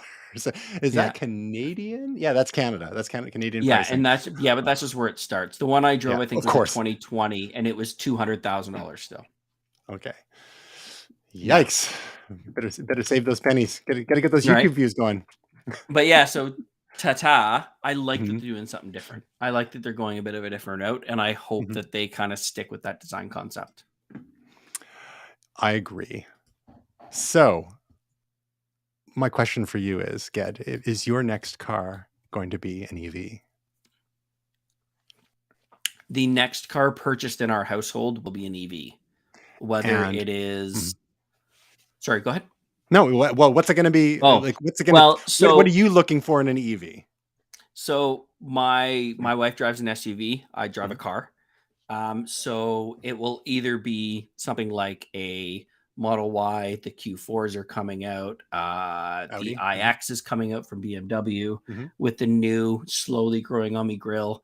Is that Canadian? Yeah, that's Canada. That's Canadian pricing. And but that's just where it starts. The one I drove, I think, was 2020, and it was $200,000 still. Okay. Yikes. Better save those pennies. Gotta get those YouTube views going. But yeah, so Tata, I like that they're doing something different. I like that they're going a bit of a different route, and I hope that they kind of stick with that design concept. I agree. So my question for you is, Ged, is your next car going to be an EV? The next car purchased in our household will be an EV. Whether it is... Sorry, go ahead. No, well, what's it going to be? Like, what's it going to? What are you looking for in an EV? So my wife drives an SUV. I drive a car. So it will either be something like a Model Y, the Q4s are coming out, the Audi. iX is coming out from BMW Hmm. with the new slowly growing on me grill.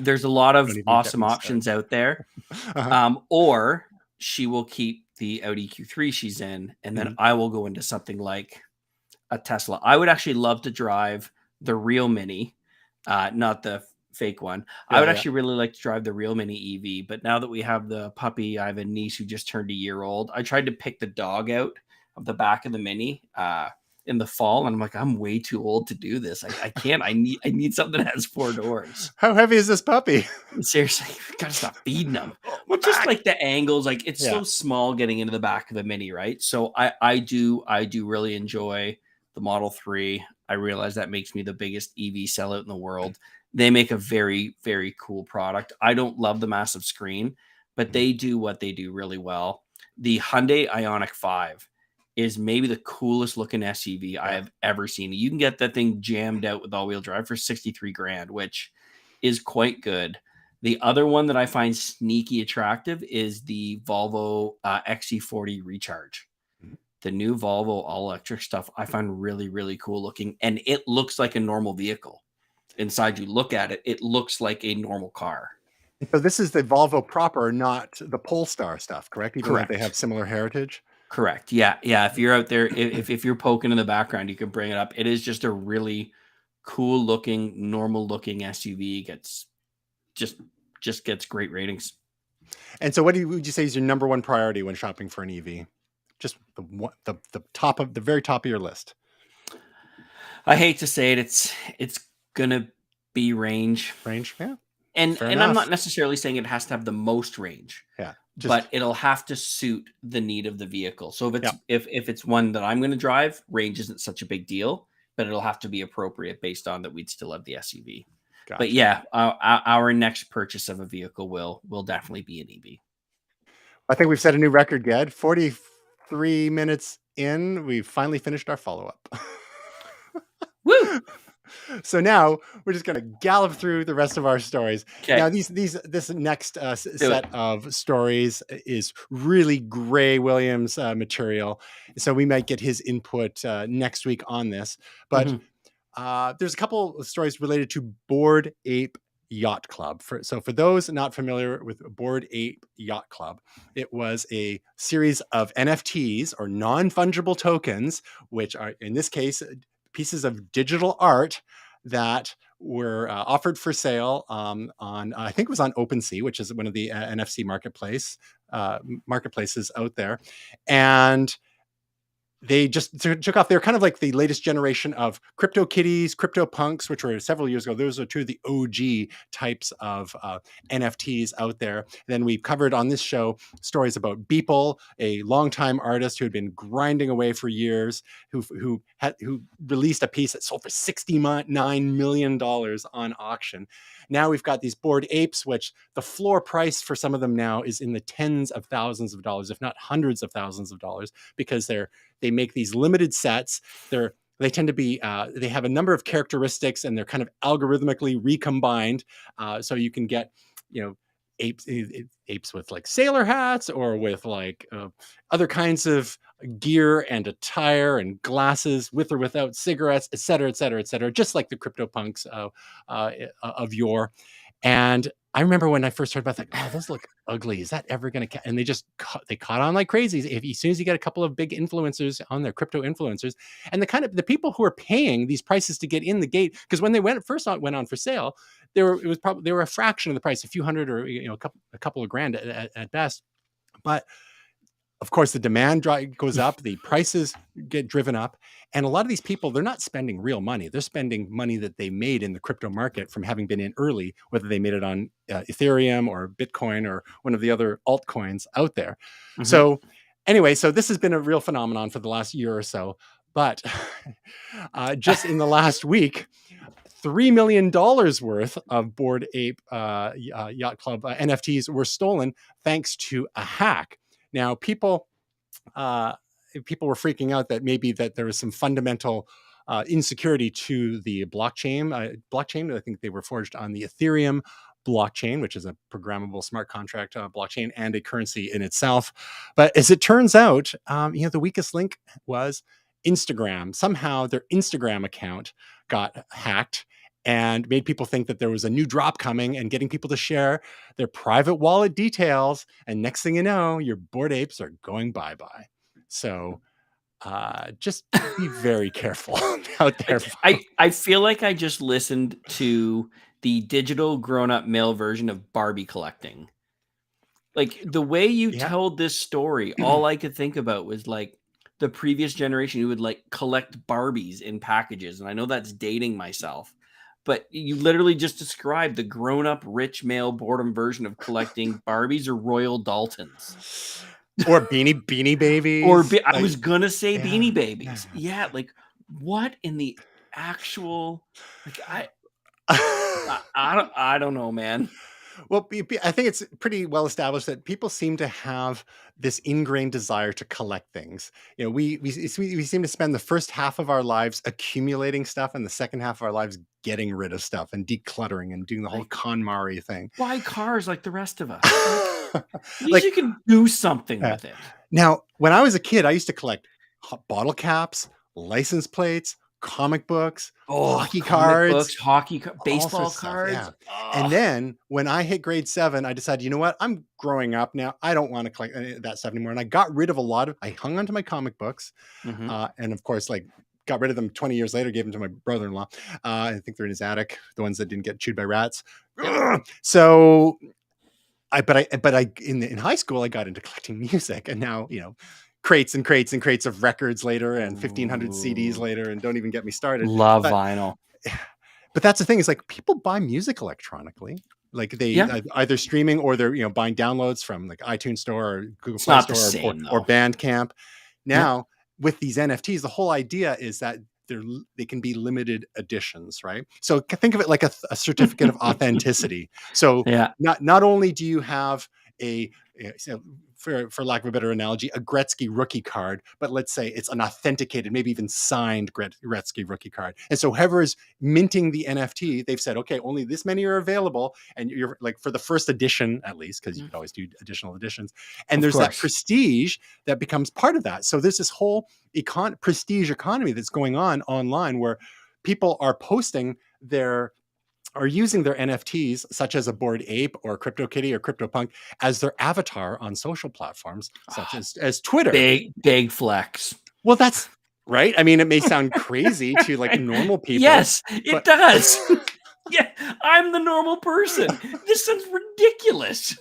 There's a lot of Don't even get awesome me started. options out there. Uh-huh. Or she will keep the Audi Q3 she's in, and then Hmm. I will go into something like a Tesla. I would actually love to drive the real Mini, not the fake one. I Yeah, would yeah. actually really like to drive the real Mini EV, but now that we have the puppy, I have a niece who just turned a year old. I tried to pick the dog out of the back of the Mini in the fall, and I'm like, I'm way too old to do this. I can't. I need something that has four doors. How heavy is this puppy? Seriously, gotta stop feeding them. Oh, my Well, just back. like the angles, like it's Yeah. so small getting into the back of the Mini, right? So I do really enjoy the Model 3. I realize that makes me the biggest EV sellout in the world. They make a very, very cool product. I don't love the massive screen, but Mhm. they do what they do really well. The Hyundai Ioniq 5 is maybe the coolest looking SUV I Yeah. have ever seen. You can get that thing jammed out with all-wheel drive for 63 grand, which is quite good. The other one that I find sneaky attractive is the Volvo XC40 Recharge. Mhm. The new Volvo all electric stuff I find really, really cool looking. And it looks like a normal vehicle. Inside, you look at it, it looks like a normal car. So this is the Volvo proper, not the Polestar stuff, correct? Even though they have Correct. similar heritage. Correct. Yeah. Yeah. If you're out there, if you're poking in the background, you can bring it up. It is just a really cool looking, normal looking SUV. Gets just just gets great ratings. And so, what would you say is your number one priority when shopping for an EV? Just the top of the very top of your list. I hate to say it, it's gonna be range. Range, yeah, fair And I'm not enough. necessarily saying it has to have the most range, Yeah, but just it'll have to suit the need of the vehicle. So if yeah, it's if it's one that I'm gonna drive, range isn't such a big deal, but it'll have to be appropriate based on that we'd still have the SUV. But gotcha. yeah, our next purchase of a vehicle will definitely be an EV. I think we've set a new record, Ged. 43 minutes in, we've finally finished our follow up. Woo! So now we're just going to gallop through the rest of our stories. Now, Okay, this next do it. set of stories is really Gray Williams material, so we might get his input next week on this. But Mhm. there's a couple of stories related to Bored Ape Yacht Club. So for those not familiar with Bored Ape Yacht Club, it was a series of NFTs or non-fungible tokens, which are in this case pieces of digital art that were offered for sale on I think it was on OpenSea, which is one of the NFC marketplaces out there, and they just took off. They're kind of like the latest generation of crypto kitties, crypto punks, which were several years ago. Those are two of the OG types of NFTs out there. Then we've covered on this show stories about Beeple, a longtime artist who had been grinding away for years, who released a piece that sold for $69 million on auction. Now we've got these Bored Apes, which the floor price for some of them now is in the tens of thousands of dollars, if not hundreds of thousands of dollars, because they make these limited sets. They tend to be they have a number of characteristics and they're kind of algorithmically recombined, so you can get apes apes with like sailor hats or with like other kinds of gear and attire and glasses with or without cigarettes, et cetera, et cetera, et cetera, just like the crypto punks of yore. And I remember when I first heard about that, oh, those look ugly. Is that ever going to? And they caught on like crazy. As soon as you get a couple of big influencers on there, crypto influencers, and the people who are paying these prices to get in the gate, because when they went on for sale, they were a fraction of the price, a few hundred or a couple of grand at best. But of course, the demand goes up, the prices get driven up, and a lot of these people, they're not spending real money. They're spending money that they made in the crypto market from having been in early, whether they made it on Ethereum or Bitcoin or one of the other altcoins out there. Mhm. So anyway, so this has been a real phenomenon for the last year or so. But just in the last week, $3 million worth of Bored Ape Yacht Club NFTs were stolen thanks to a hack. Now, uh, people were freaking out that maybe that there was some fundamental insecurity to the blockchain. Blockchain, I think they were forged on the Ethereum blockchain, which is a programmable smart contract blockchain and a currency in itself. But as it turns out, the weakest link was Instagram. Somehow their Instagram account got hacked and made people think that there was a new drop coming and getting people to share their private wallet details. And next thing you know, your Bored Apes are going bye-bye. So just be very careful out there. I feel like I just listened to the digital grown-up male version of Barbie collecting. Like the way you told this story, all I could think about was like the previous generation who would like collect Barbies in packages. And I know that's dating myself, but you literally just described the grown-up rich male boredom version of collecting Barbies or Royal Daltons. Or Beanie Babies. Or I was gonna say Beanie Babies. Yeah, like what in the actual like I don't know, man. Well, I think it's pretty well established that people seem to have this ingrained desire to collect things. We seem to spend the first half of our lives accumulating stuff and the second half of our lives getting rid of stuff and decluttering and doing the whole KonMari thing. Buy cars like the rest of us. At least you can do something with it. Now, when I was a kid, I used to collect bottle caps, license plates, comic books, hockey cards, baseball cards. Yeah. And then when I hit grade 7, I decided, you know what? I'm growing up now. I don't want to collect that stuff anymore. And I got rid of I hung onto my comic books. And of course, like got rid of them 20 years later, gave them to my brother-in-law. I think they're in his attic, the ones that didn't get chewed by rats. So in high school, I got into collecting music, and now, crates and crates and crates of records later and 1,500 CDs later, and don't even get me started. Love vinyl. But that's the thing, is like people buy music electronically. Like they either streaming or they're, buying downloads from like iTunes Store or Google Play Store or Bandcamp. Now with these NFTs, the whole idea is that they can be limited editions, right? So think of it like a certificate of authenticity. So not only do you have for lack of a better analogy, a Gretzky rookie card, but let's say it's an authenticated, maybe even signed Gretzky rookie card. And so whoever is minting the NFT, they've said, okay, only this many are available. And you're like, for the first edition, at least, because you could always do additional editions. And there's that prestige that becomes part of that. So there's this whole prestige economy that's going on online where people are posting are using their NFTs, such as a Bored Ape or CryptoKitty or CryptoPunk, as their avatar on social platforms, such as Twitter. Big flex. Well, that's right. I mean, it may sound crazy to like normal people. Yes, it does. Yeah, I'm the normal person. This sounds ridiculous.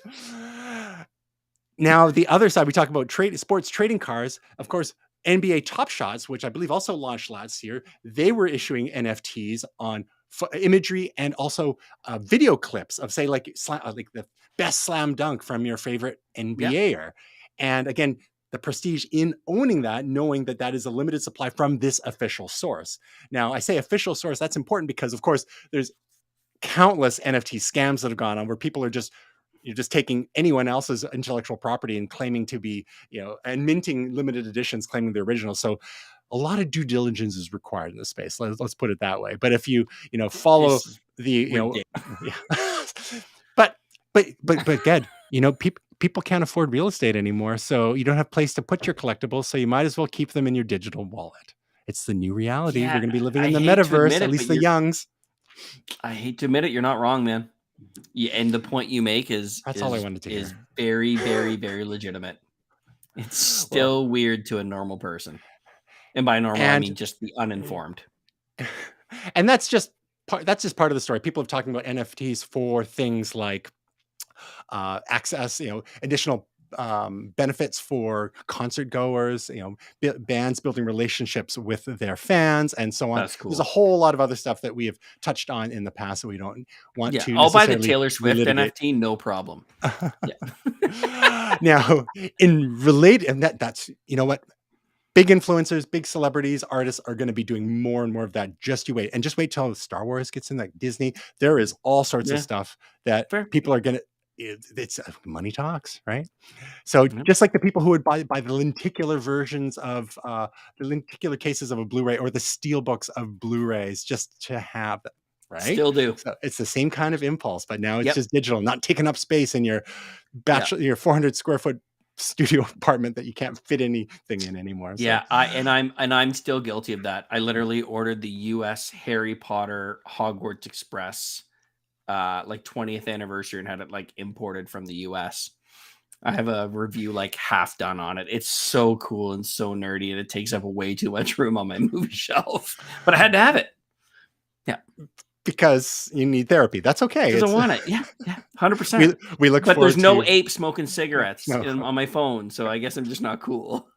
Now, the other side, we talk about sports trading cards. Of course, NBA Top Shots, which I believe also launched last year, they were issuing NFTs on imagery and also video clips of, say, like the best slam dunk from your favorite NBAer. And again, the prestige in owning that, knowing that that is a limited supply from this official source. Now, I say official source, that's important because, of course, there's countless NFT scams that have gone on where people are you're just taking anyone else's intellectual property and claiming to be, and minting limited editions, claiming the original. So a lot of due diligence is required in this space. Let's put it that way. But if you, follow but again, people can't afford real estate anymore. So you don't have a place to put your collectibles. So you might as well keep them in your digital wallet. It's the new reality. We're going to be living in the metaverse, at least the youngs. I hate to admit it. You're not wrong, man. And the point you make all I wanted to hear. Is very, very, very legitimate. It's still weird to a normal person. And by normal, I mean just the uninformed. And that's just part of the story. People have talking about NFTs for things like access, additional benefits for concert goers, bands building relationships with their fans and so on. That's cool. There's a whole lot of other stuff that we have touched on in the past that we don't want to. I'll buy the Taylor Swift NFT, no problem. Now, that's big influencers, big celebrities, artists are going to be doing more and more of that. Just you wait. And just wait till Star Wars gets in, like Disney. There is all sorts of stuff that people are going to, it's money talks, right? So just like the people who would buy the lenticular versions of the lenticular cases of a Blu-ray or the steel books of Blu-rays just to have, right? Still do. So it's the same kind of impulse, but now it's Yep. just digital, not taking up space in your Yeah. your 400 square foot studio apartment that you can't fit anything in anymore. So Yeah, I'm still guilty of that. I literally ordered the US Harry Potter Hogwarts Express like 20th anniversary and had it like imported from the US. I have a review like half done on it. It's so cool and so nerdy, and it takes up way too much room on my movie shelf. But I had to have it. Yeah. because you need therapy. That's okay. Because I It's want it. Yeah. Yeah. 100%. we look But there's forward no to ape smoking cigarettes no. on my phone. So I guess I'm just not cool.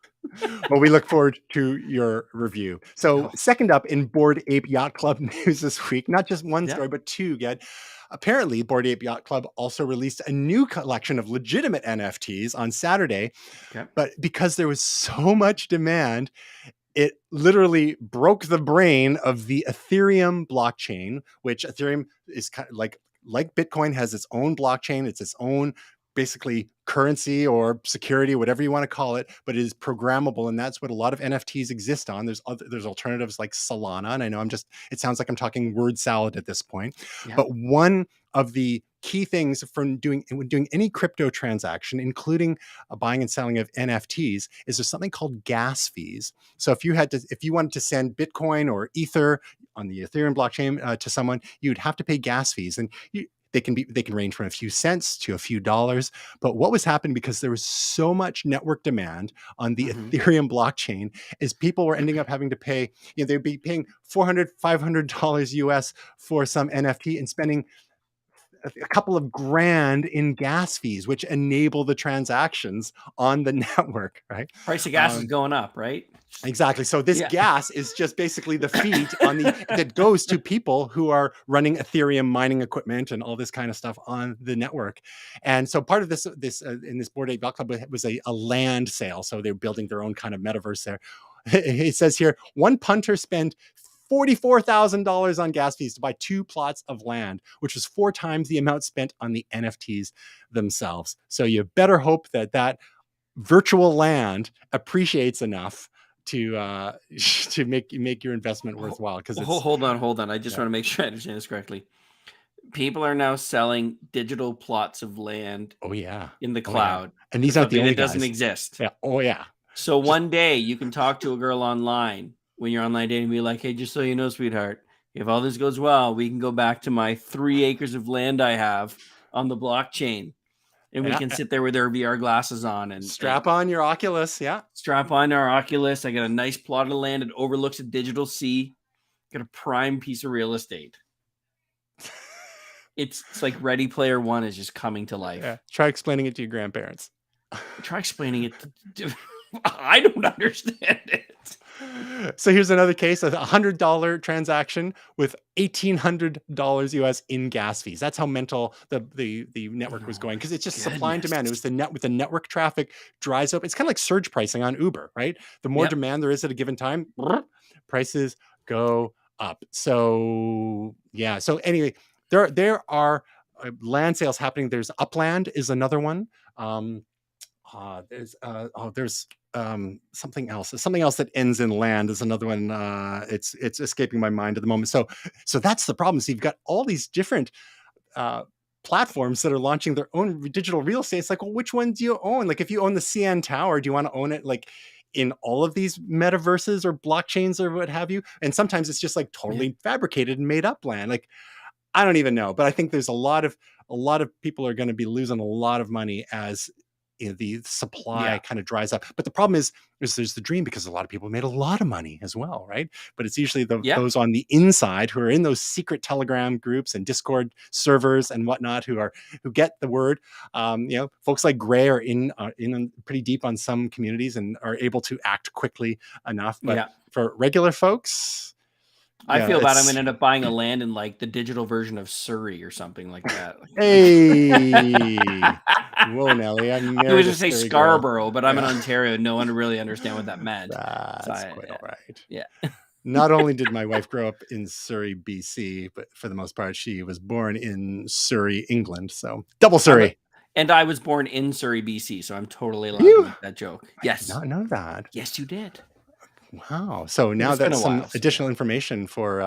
Well, we look forward to your review. So, Oh, second up in Bored Ape Yacht Club news this week, not just one yeah. story, but two. Get apparently, Bored Ape Yacht Club also released a new collection of legitimate NFTs on Saturday, Okay. but because there was so much demand, it literally broke the brain of the Ethereum blockchain, which Ethereum is kind of like Bitcoin has its own blockchain. It's its own basically currency or security, whatever you want to call it, but it is programmable. And that's what a lot of NFTs exist on. There's alternatives like Solana. And I know it sounds like I'm talking word salad at this point, Yeah. but one of the key things from doing any crypto transaction, including buying and selling of NFTs, is there's something called gas fees. So if you wanted to send Bitcoin or Ether on the Ethereum blockchain to someone, you'd have to pay gas fees, and they can range from a few cents to a few dollars. But what was happening, because there was so much network demand on the Mm-hmm. Ethereum blockchain, is people were ending up having to pay, they'd be paying $400, $500 US for some NFT and spending a couple of grand in gas fees, which enable the transactions on the network, right? Price of gas is Um, going up, right? Exactly. So this Yeah. gas is just basically the feed that goes to people who are running Ethereum mining equipment and all this kind of stuff on the network. And so part of this in this Bored Ape Yacht Club was a land sale. So they're building their own kind of metaverse there. It says here, one punter spent $44,000 on gas fees to buy 2 plots of land, which was 4 times the amount spent on the NFTs themselves. So you better hope that virtual land appreciates enough to to make your investment worthwhile, because it's Hold on. I just yeah. want to make sure I understand this correctly. People are now selling digital plots of land Oh yeah. in the Oh yeah. cloud And for these aren't the something only that doesn't guys. exist. Yeah. Oh yeah. So Just one day you can talk to a girl online when you're online dating and be like, hey, just so you know, sweetheart, if all this goes well, we can go back to my 3 acres of land I have on the blockchain. And we yeah. can sit there with our VR glasses on and Strap on your Oculus. Yeah. strap on our Oculus. I got a nice plot of land. It overlooks a digital sea. Got a prime piece of real estate. It's like Ready Player One is just coming to life. Yeah. Try explaining it to your grandparents. Try explaining it. I don't understand it. So here's another case of $100 transaction with $1,800 US in gas fees. That's how mental the network was Oh going, my because it's just supply and goodness. demand. It was with the network traffic dries up. It's kind of like surge pricing on Uber, right? The more Yep. demand there is at a given time, prices go up. So yeah. So anyway, there are land sales happening. There's Upland is another one. There's something else that ends in land is another one. It's escaping my mind at the moment. So that's the problem. So you've got all these different platforms that are launching their own digital real estate. It's like, well, which one do you own? Like, if you own the CN Tower, do you want to own it like in all of these metaverses or blockchains or what have you? And sometimes it's just like totally fabricated and made up land. Like, I don't even know, but I think there's a lot of people are going to be losing a lot of money as the supply kind of dries up. But the problem is there's the dream, because a lot of people made a lot of money as well, right? But it's usually those on the inside who are in those secret Telegram groups and Discord servers and whatnot who get the word. Folks like Gray are in pretty deep on some communities and are able to act quickly enough. But for regular folks, I feel bad. I'm going to end up buying a land in like the digital version of Surrey or something like that. Hey, whoa, Nelly! I'm married. I was going to say Surrey Scarborough, girl. but I'm in Ontario. No one really understand what that meant. That's quite all right. Yeah. Not only did my wife grow up in Surrey, BC, but for the most part, she was born in Surrey, England. So double Surrey. And I was born in Surrey, BC, so I'm totally allowed to make that joke. Yes. I did not know that. Yes, you did. Wow. So now that's some additional information for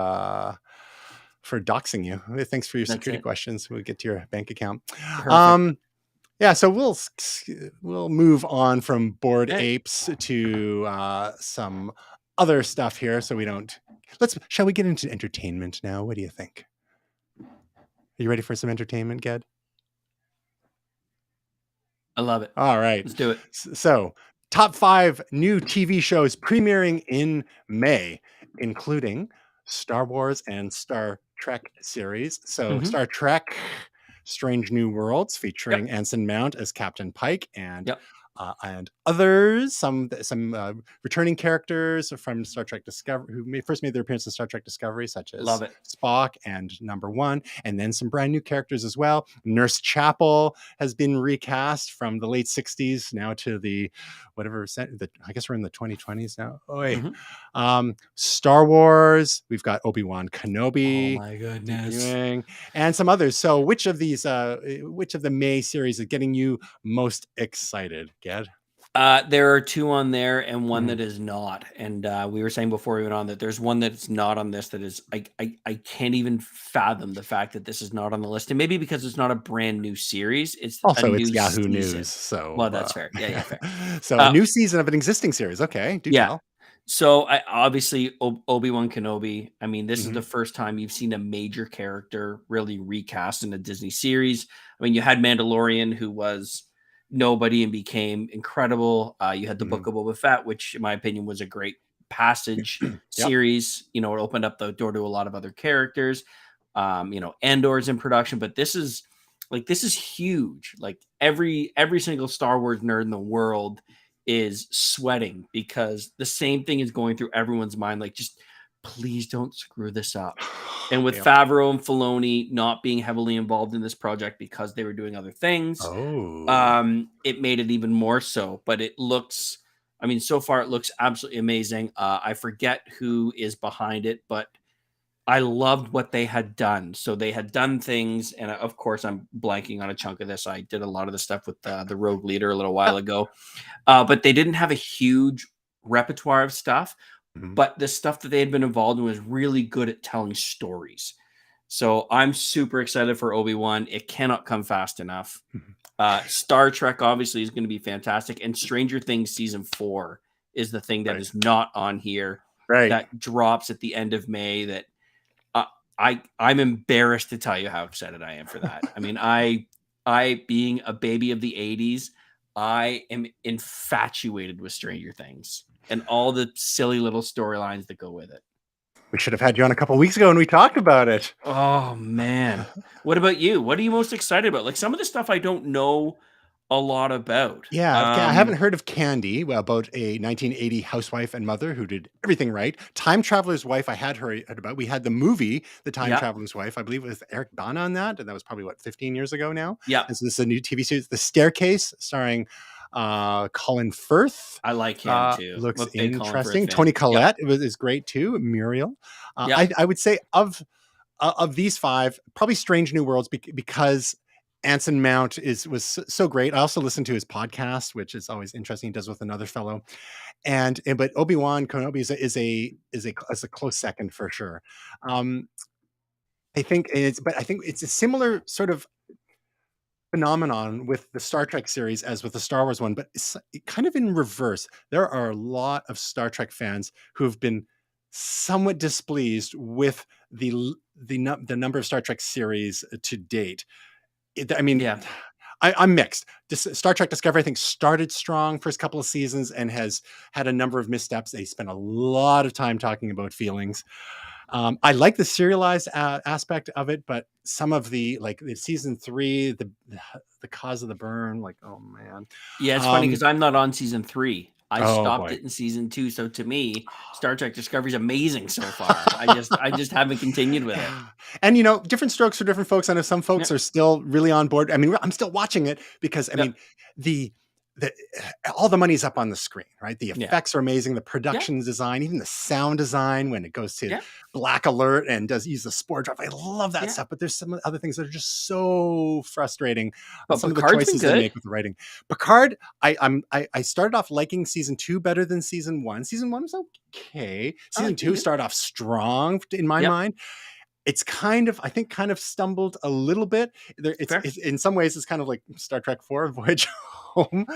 for doxing you. Thanks for your That's security it. questions. We'll get to your bank account. Perfect. Yeah, so we'll move on from bored Okay. apes to some other stuff here, so we don't. Shall we get into entertainment now? What do you think? Are you ready for some entertainment, Ged? I love it. All right. Let's do it. So, top 5 new TV shows premiering in May, including Star Wars and Star Trek series. So, Hmm. Star Trek Strange New Worlds Yep. featuring Anson Mount as Captain Pike Yep. and others, some returning characters from Star Trek Discovery who first made their appearance in Star Trek Discovery, such Love as it. Spock and Number One, and then some brand new characters as well. Nurse Chapel has been recast from the late '60s now to the whatever. I guess we're in the 2020s now. Oi. Hmm. Star Wars. We've got Obi-Wan Oh Kenobi my goodness. debuting, and some others. So, which of the May series is getting you most excited, Ged? There are 2 on there and one Mhm. that is not. And we were saying before we went on that there's one that's not on this that is I can't even fathom the fact that this is not on the list. And maybe because it's not a brand new series, it's a Also, it's new Yahoo News, season. so Well, that's fair. Yeah, yeah, fair. so a Uh, new season of an existing series. Okay, do yeah. tell. So I obviously Obi-Wan Kenobi. I mean, this is Mhm. the first time you've seen a major character really recast in a Disney series. I mean, you had Mandalorian, who was nobody and became incredible. You had the Book Mhm. of Boba Fett, which, in my opinion, was a great passage Yep. series. You know, it opened up the door to a lot of other characters. Andor's in production, but this is huge. Like every single Star Wars nerd in the world is sweating because the same thing is going through everyone's mind. Like, just please don't screw this up. And with Yep. Favreau and Filoni not being heavily involved in this project because they were doing other things, Oh. it made it even more so. But it looks, I mean, so far it looks absolutely amazing. I forget who is behind it, but I loved what they had done. So they had done things, and of course, I'm blanking on a chunk of this. I did a lot of the stuff with the Rogue Leader a little while ago, but they didn't have a huge repertoire of stuff. Mhm. But the stuff that they had been involved in was really good at telling stories. So I'm super excited for Obi-Wan. It cannot come fast enough. Mhm. Star Trek obviously is going to be fantastic, and Stranger Things season 4 is the thing that Right. is not on here Right. that drops at the end of May. That uh, I'm embarrassed to tell you how excited I am for that. I mean, I being a baby of the 80s, I am infatuated with Stranger Things and all the silly little storylines that go with it. We should have had you on a couple weeks ago and we talked about it. Oh man. What about you? What are you most excited about? Like some of the stuff I don't know a lot about. Yeah, I haven't heard of Candy, about a 1980 housewife and mother who did everything right. Time Traveler's Wife, I had heard about. We had the movie, The Time Yeah. Traveler's Wife. I believe it was Eric Bana on that, and that was probably, 15 years ago now? Yeah. And so this is a new TV series, The Staircase, starring, Colin Firth. I like him too. I'm Looks a big Colin Firth interesting. fan. Tony Yep. Collette is great too. Muriel. Yep. I would say of these 5, probably Strange New Worlds because Anson Mount was so great. I also listened to his podcast, which is always interesting. He does with another fellow, but Obi-Wan Kenobi is a close second for sure. I think it's a similar sort of phenomenon with the Star Trek series as with the Star Wars one, but it's kind of in reverse. There are a lot of Star Trek fans who have been somewhat displeased with the number of Star Trek series to date. I mean, Yeah. I'm mixed. Star Trek Discovery, I think, started strong first couple of seasons and has had a number of missteps. They spent a lot of time talking about feelings. I like the serialized aspect of it, but some of the season 3, the cause of the burn, like, oh man. Yeah, it's funny Um, because I'm not on season 3. I oh stopped boy. it in season 2. So to me, Star Trek Discovery is amazing so far. I just haven't continued with it. And different strokes for different folks. I know some folks Yep. are still really on board. I mean, I'm still watching it because Yep. the the all the money's up on the screen, right? The Yeah. effects are amazing, the Yeah. production design, even the sound design when it goes to Yeah. black alert and does use the spore drop. I love that Yeah. stuff, but there's some other things that are just so frustrating. But Some of the Picard's been choices they good. make with the writing. Picard, I started off liking season 2 better than season 1. Season 1 was okay. Season 2 Mhm. started off strong in my Yep. mind. it's kind of, I think, kind of stumbled a little bit. Fair. It's in some ways it's kind of like Star Trek 4 Voyage Home.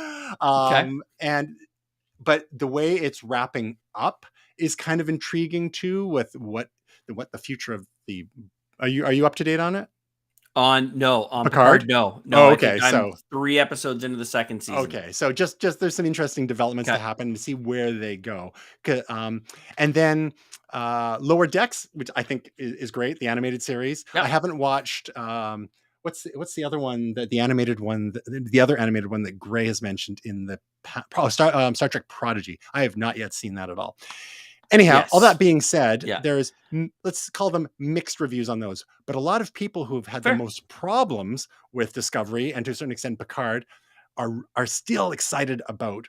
Okay. And but the way it's wrapping up is kind of intriguing too, with what the future of the, are you up to date on it? On Picard? Picard, no. Oh, I think okay. I'm So 3 episodes into the 2nd season. okay, so just there's some interesting developments to Okay. happen to see where they go. And then Lower Decks, which I think is great, the animated series. I Yep. haven't watched what's the other one, the animated one, the other animated one that Gray has mentioned in the Star Trek Prodigy. I have not yet seen that at all. Anyhow, all that Yes. being said, Yeah. there's, let's call them mixed reviews on those. But a lot of people who have had the Fair. most problems with Discovery, and to a certain extent Picard, are still excited about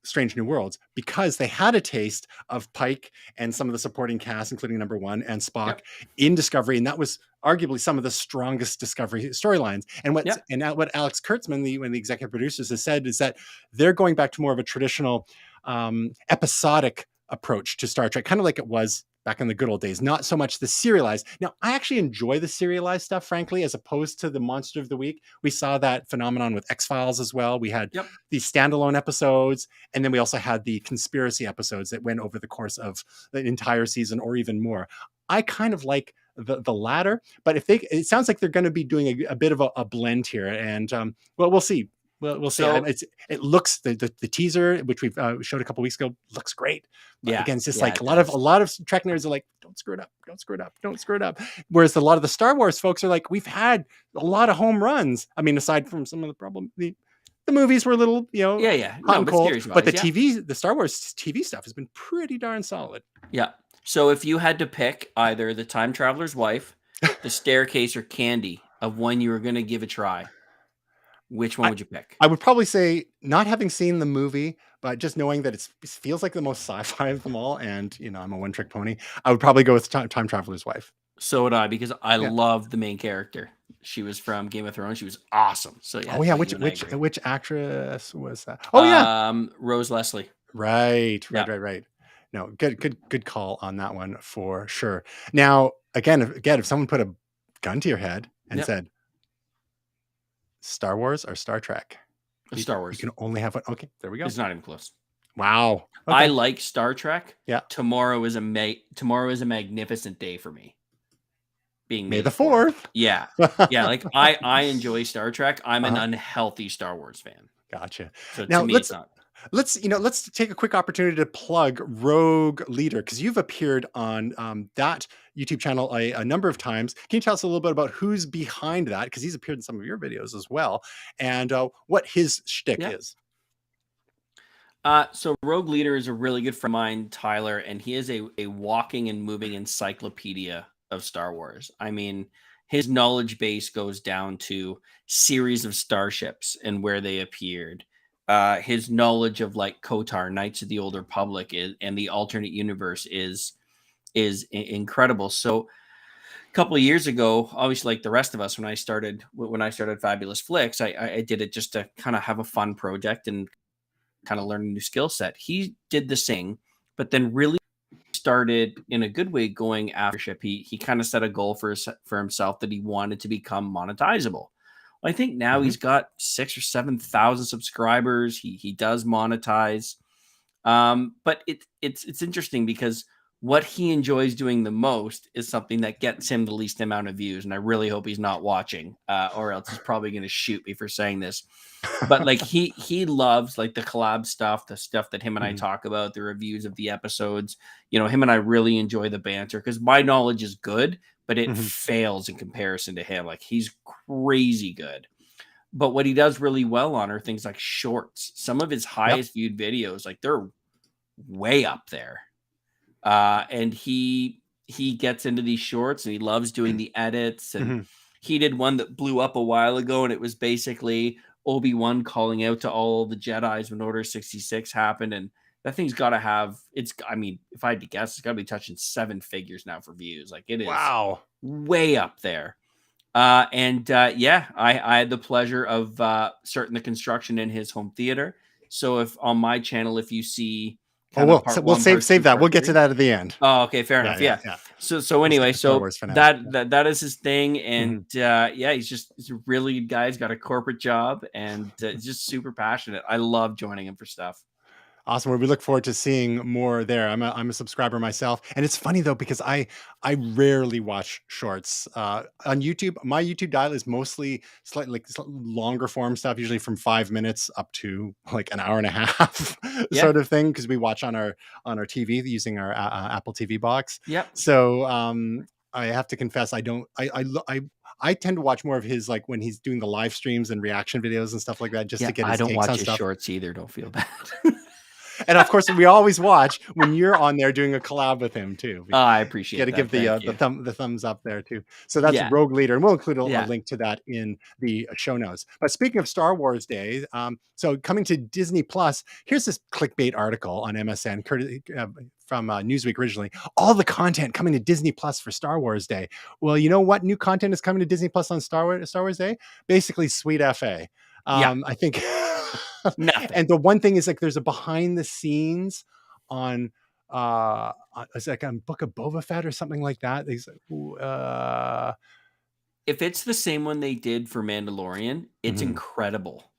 Strange New Worlds, because they had a taste of Pike and some of the supporting cast, including Number One and Spock, Yep. in Discovery, and that was arguably some of the strongest Discovery storylines. And Yep. what Alex Kurtzman, one of the executive producers, has said is that they're going back to more of a traditional episodic approach to Star Trek, kind of like it was back in the good old days, not so much the serialized. Now, I actually enjoy the serialized stuff, frankly, as opposed to the Monster of the Week. We saw that phenomenon with X-Files as well. We had Yep. these standalone episodes, and then we also had the conspiracy episodes that went over the course of the entire season or even more. I kind of like the latter, but it sounds like they're going to be doing a bit of a blend here, and well, we'll see. Well, we'll see. So It looks, the teaser, which we've showed a couple weeks ago, looks great. But yeah. again, it's just Yeah, like it a does. lot of Trek nerds are like, don't screw it up, don't screw it up, don't screw it up. Whereas a lot of the Star Wars folks are like, we've had a lot of home runs. I mean, aside from some of the problem, the movies were a little, Yeah. hot No, and but cold, but series-wise, yeah. the Star Wars TV stuff has been pretty darn solid. Yeah. So if you had to pick either the Time Traveler's Wife, the Staircase, or Candy of one you were going to give a try, which one I, would you pick? I would probably say, not having seen the movie, but just knowing that it feels like the most sci-fi of them all, and I'm a one-trick pony, I would probably go with Time Traveler's Wife. So would I, because I Yeah. love the main character. She was from Game of Thrones. She was awesome. So yeah. Oh yeah, but you and I agree. which actress was that? Oh yeah, Rose Leslie. right. Yeah. No, good call on that one for sure. Now, again, if someone put a gun to your head and Yep. said, Star Wars or Star Trek, Star Wars. you can only have one. Okay, there we go. It's not even close. Wow. Okay. I like Star Trek. Yeah. Tomorrow is a magnificent day for me. Being May the 4th. Yeah. Yeah. Like I enjoy Star Trek. I'm an unhealthy Star Wars fan. Gotcha. So Now to me, it's not. Let's take a quick opportunity to plug Rogue Leader, because you've appeared on that YouTube channel a number of times. Can you tell us a little bit about who's behind that? Because he's appeared in some of your videos as well, and what his shtick is. So Rogue Leader is a really good friend of mine, Tyler, and he is a walking and moving encyclopedia of Star Wars. I mean, his knowledge base goes down to series of starships and where they appeared. His knowledge of like KOTOR, Knights of the Old Republic, and the alternate universe is incredible. So a couple of years ago, obviously, like the rest of us, when I started Fabulous Flicks, I did it just to kind of have a fun project and kind of learn a new skill set. He did the same, but then really started in a good way going after ship. He kind of set a goal for himself that he wanted to become monetizable. I think now he's got 6,000 or 7,000 subscribers. He does monetize, but it's interesting because what he enjoys doing the most is something that gets him the least amount of views. And I really hope he's not watching, or else he's probably going to shoot me for saying this. But like he loves like the collab stuff, the stuff that him and I talk about, the reviews of the episodes. Him and I really enjoy the banter because my knowledge is good, but it fails in comparison to him. Like he's crazy good. But what he does really well on are things like shorts. Some of his highest viewed videos, like they're way up there. And he gets into these shorts and he loves doing the edits. And he did one that blew up a while ago, and it was basically Obi-Wan calling out to all the Jedis when Order 66 happened. And that thing's got to have, I mean, if I had to guess, it's got to be touching 7 figures now for views. Like it is way up there. I had the pleasure of starting the construction in his home theater. So if on my channel, if you see Oh, kind of well, part we'll one, part save two, that. part We'll get to three. that at the end. Oh, okay, fair Yeah, enough. yeah, Yeah. yeah. So We'll anyway, save Star so Wars for now. that is his thing, and Mhm. yeah, he's a really good guy. He's got a corporate job, and he's just super passionate. I love joining him for stuff. Awesome. Well, we look forward to seeing more there. I'm a subscriber myself, and it's funny though because I rarely watch shorts on YouTube. My YouTube dial is mostly slightly longer form stuff, usually from 5 minutes up to like an hour and a half, Yeah. sort of thing. Because we watch on our TV using our Apple TV box. Yep. So I have to confess, I don't. I tend to watch more of his like when he's doing the live streams and reaction videos and stuff like that, just Yeah. to get I his don't takes watch on his stuff. shorts either. Don't feel bad. And of course, we always watch when you're on there doing a collab with him too. We I got appreciate to give that. Thank the you. thumbs up there too. So that's Yeah. Rogue Leader, and we'll include a Yeah. link to that in the show notes. But speaking of Star Wars Day, so coming to Disney Plus, here's this clickbait article on MSN, from Newsweek originally. All the content coming to Disney Plus for Star Wars Day. Well, you know what new content is coming to Disney Plus on Star Wars Day? Basically, Sweet FA. Yeah. I think. Nothing. And the one thing is like there's a behind the scenes on it's like a Book of Boba Fett or something like that. If it's the same one they did for Mandalorian, it's Mhm. incredible.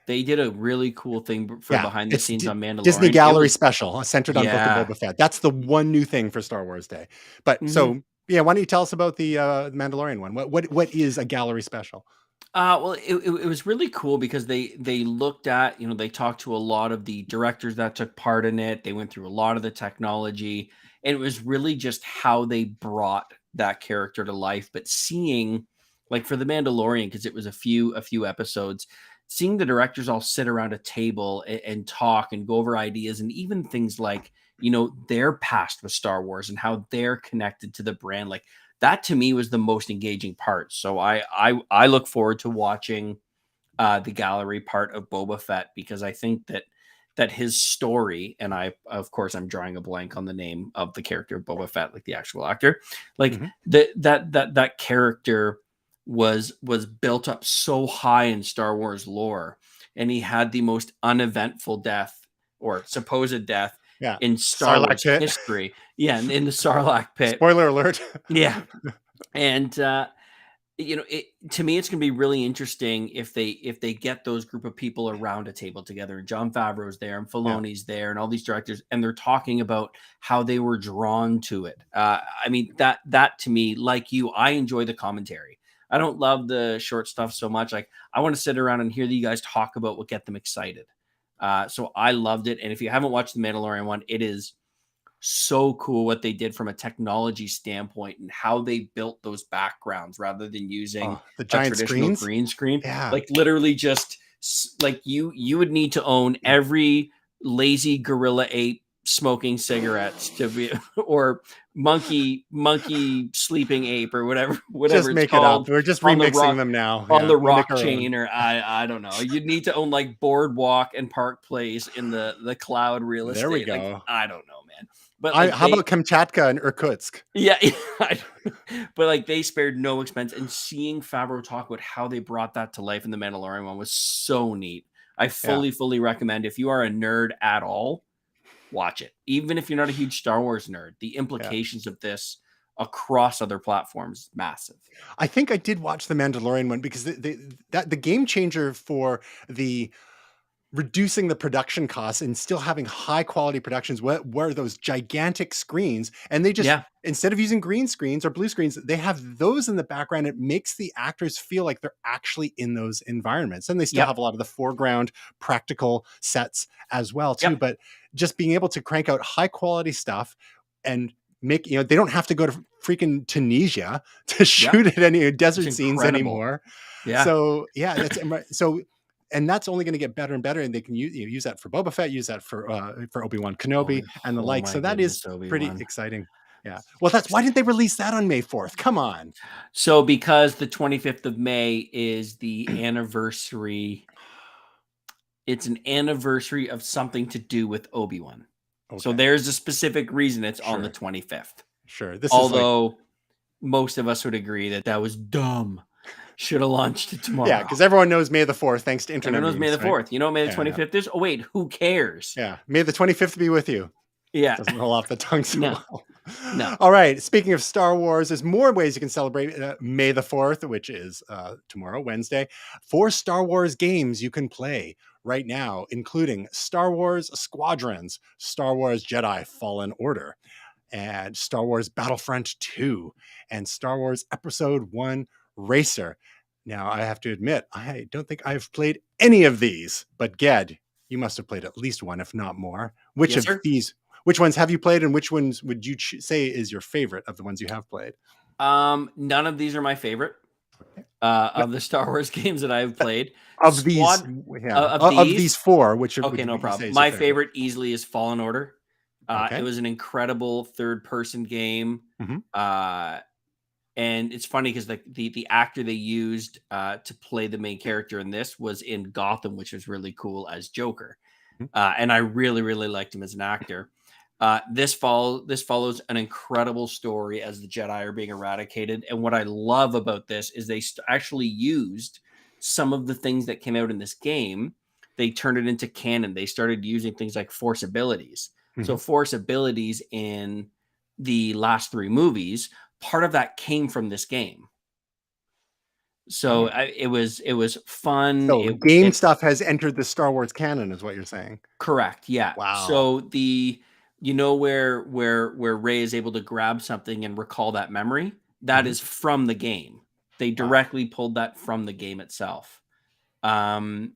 They did a really cool thing for Yeah, behind the it's scenes on Disney Mandalorian. It Gallery was special centered on Book of yeah. Boba Fett. That's the one new thing for Star Wars Day. But Mhm. so yeah, why don't you tell us about the Mandalorian one? What is a gallery special? Well, it was really cool because they looked at, they talked to a lot of the directors that took part in it. They went through a lot of the technology, and it was really just how they brought that character to life. But seeing, like for the Mandalorian, because it was a few episodes, seeing the directors all sit around a table and talk and go over ideas, and even things like their past with Star Wars and how they're connected to the brand, like that to me was the most engaging part. So I look forward to watching the gallery part of Boba Fett because I think that his story, and I of course I'm drawing a blank on the name of the character of Boba Fett, like the actual actor, like Mhm. that character was built up so high in Star Wars lore, and he had the most uneventful death or supposed death Yeah, in Star Sarlacc Wars pit. history. Yeah, in the Sarlacc pit. Spoiler alert. Yeah, and to me, it's going to be really interesting if they get those group of people around a table together. And John Favreau's there, and Yeah. Filoni's there, and all these directors, and they're talking about how they were drawn to it. I mean, that to me, like you, I enjoy the commentary. I don't love the short stuff so much. Like I want to sit around and hear you guys talk about what get them excited. So I loved it. And if you haven't watched the Mandalorian one, it is so cool what they did from a technology standpoint and how they built those backgrounds rather than using Oh, the a giant traditional screens. green screen. Yeah. Like literally just like you would need to own every lazy gorilla ape smoking cigarettes to be or monkey sleeping ape or whatever Just it's make it up. called We're just on the remixing rock them now. on Yeah, the we'll make rock our own. chain, or I don't know. You'd need to own like Boardwalk and Park Place in the cloud real There we estate. Like go. I don't know, man. But like How about Kamchatka and Irkutsk? yeah, but like they spared no expense. And seeing Favreau talk about how they brought that to life in the Mandalorian one was so neat. I Yeah. fully recommend if you are a nerd at all, watch it. Even if you're not a huge Star Wars nerd, the Yeah. implications of this across other platforms massive. I think I did watch the Mandalorian one because the game changer for the reducing the production costs and still having high quality productions were those gigantic screens. And they just, Yeah. instead of using green screens or blue screens, they have those in the background. It makes the actors feel like they're actually in those environments. And they still have Yep. a lot of the foreground practical sets as well too. Yep. But just being able to crank out high quality stuff and make, they don't have to go to freaking Tunisia to Yep. shoot at any It's desert scenes incredible. anymore. Yeah. So yeah, that's so, and that's only going to get better and better. And they can use that for Boba Fett, use that for Obi-Wan Kenobi and the Oh like. my So that is goodness, pretty Obi-Wan. exciting. Yeah. Well, that's why didn't they release that on May 4th? Come on. So because the 25th of May is the anniversary, it's an anniversary of something to do with Obi-Wan. So Okay. there's a specific reason it's on the Sure. 25th. Sure. This is like, Although most of us would agree that that was dumb. Should have launched it Yeah, tomorrow. because everyone knows May the 4th, thanks to Everyone internet knows May memes, the right? 4th. You know what May the Yeah, 25th is? Oh, wait, who cares? yeah. May the 25th be with you. Yeah. Doesn't roll off the tongue so No, well. no. All right. Speaking of Star Wars, there's more ways you can celebrate May the 4th, which is tomorrow, Wednesday. 4 Star Wars games you can play right now, including Star Wars Squadrons, Star Wars Jedi Fallen Order, and Star Wars Battlefront 2, and Star Wars Episode 1 Racer. Now, I have to admit, I don't think I've played any of these, but Ged, you must have played at least one, if not more. Yes, sir. Which ones have you played, and which ones would you say is your favorite of the ones you have played? None of these are my favorite of the Star Wars games that I've played. Of these, of these 4, which okay, would no you say problem. is your My favorite? favorite easily is Fallen Order. It Okay. was an incredible third-person game. Mhm. And it's funny because the actor they used to play the main character in this was in Gotham, which was really cool as Joker. Mhm. And I really, really liked him as an actor. This follows an incredible story as the Jedi are being eradicated. And what I love about this is they actually used some of the things that came out in this game. They turned it into canon. They started using things like Force abilities. So Mhm. Force abilities in the last 3 movies, part of that came from this game. So Oh. it was fun. So game stuff has entered the Star Wars canon, is what you're saying. Correct. Yeah. Wow. So where Ray is able to grab something and recall that memory, that Mhm. is from the game. They Wow. directly pulled that from the game itself. Um,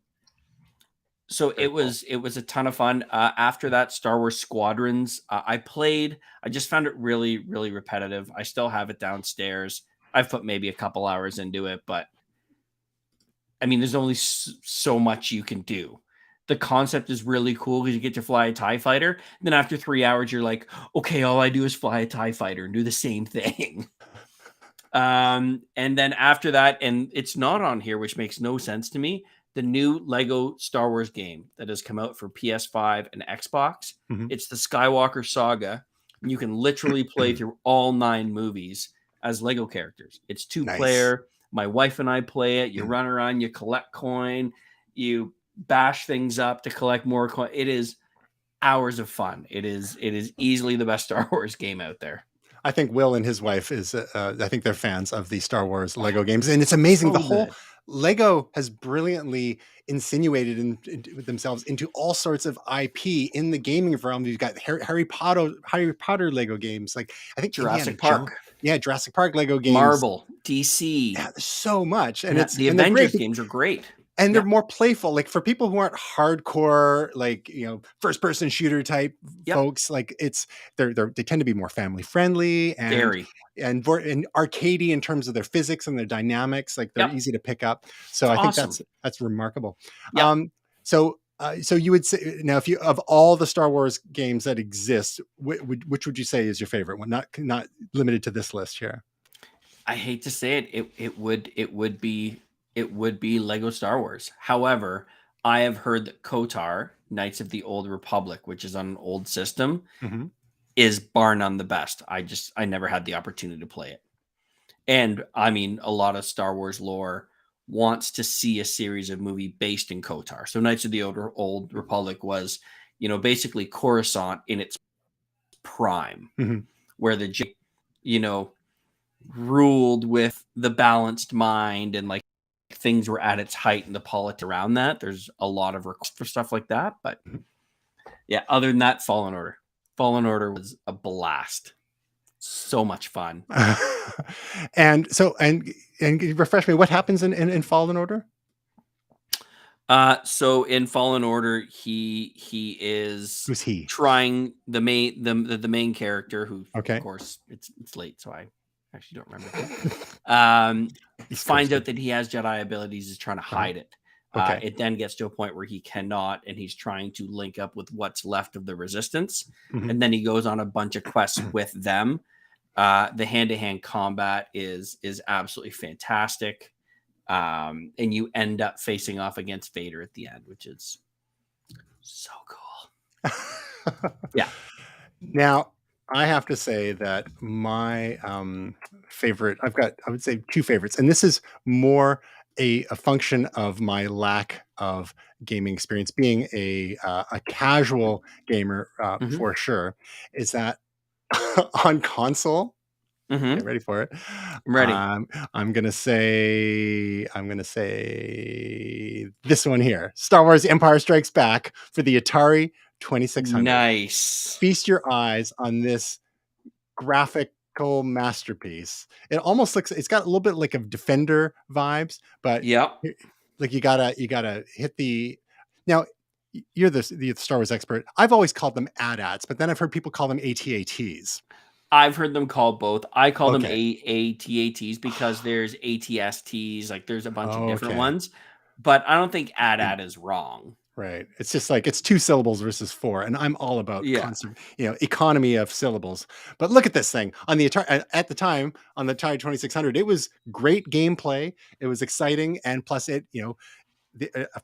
so Very cool. it was a ton of fun. After that, Star Wars Squadrons, I played. I just found it really, really repetitive. I still have it downstairs. I've put maybe a couple hours into it, but I mean, there's only so much you can do. The concept is really cool because you get to fly a TIE fighter. And then after 3 hours, you're like, okay, all I do is fly a TIE fighter and do the same thing. And then after that, and it's not on here, which makes no sense to me, the new Lego Star Wars game that has come out for PS5 and Xbox. Mhm. It's the Skywalker Saga. And you can literally play through all 9 movies as Lego characters. It's Nice. 2-player. My wife and I play it. You run around, you collect coin, you bash things up to collect more coin. It is hours of fun. It is easily the best Star Wars game out there. I think Will and his wife I think they're fans of the Star Wars Lego games. And it's amazing. The So whole good. Lego has brilliantly insinuated themselves into all sorts of IP in the gaming realm. You've got Harry Potter Lego games. Like, I think Indiana Jurassic Jones. Park, Yeah, Jurassic Park Lego games. Marvel, DC. Yeah, there's so much. And Yeah, the and they're great. Avengers games are great. And they're Yep. more playful, like for people who aren't hardcore, like, first person shooter type Yep. folks. Like, they tend to be more family friendly Very. and arcadey in terms of their physics and their dynamics. Like, they're Yep. easy to pick up. So It's I think awesome. that's remarkable. Yep. So you would say, now, if you, of all the Star Wars games that exist, which would you say is your favorite one? Not limited to this list here. I hate to say it, it would be Lego Star Wars. However, I have heard that KOTOR, Knights of the Old Republic, which is on an old system, Mhm. is bar none the best. I never had the opportunity to play it. And I mean, a lot of Star Wars lore wants to see a series of movie based in KOTOR. So Knights of the Old Republic was, basically Coruscant in its prime, Mhm. where you know, ruled with the balanced mind and like things were at its height and the politics around that. There's a lot of requests for stuff like that. But Mhm. yeah, other than that, Fallen Order. Fallen Order was a blast. So much fun. And so, and refresh me, what happens in Fallen Order? So in Fallen Order, he is Who's he? trying the main character who, of Okay. course, it's late, so I actually don't remember him. East Finds Coaster. out that he has Jedi abilities, is trying to Uh-huh. hide it. Okay. It then gets to a point where he cannot, and he's trying to link up with what's left of the Resistance, Mhm. and then he goes on a bunch of quests with them. The hand-to-hand combat is absolutely fantastic. And you end up facing off against Vader at the end, which is so cool. Yeah. Now, I have to say that my favorite, I would say two favorites, and this is more a function of my lack of gaming experience, being a casual gamer Hmm. for sure, is that on console. Get Hmm. ready for it. I'm ready. I'm gonna say this one here: Star Wars: Empire Strikes Back for the Atari 2600. Nice. Feast your eyes on this graphical masterpiece. It almost looks, it's got a little bit like of Defender vibes, but Yep. like you gotta hit the now. You're the Star Wars expert. I've always called them AT-ATs, but then I've heard people call them AT-ATs. I've heard them called both. I call them Okay. ATATs because there's ATSTs, like there's a bunch of different Okay. ones. But I don't think AT-AT is wrong. Right. It's just like it's two syllables versus four, and I'm all about Yeah. economy of syllables. But look at this thing on the Atari at the time on the Atari 2600. It was great gameplay. It was exciting, and plus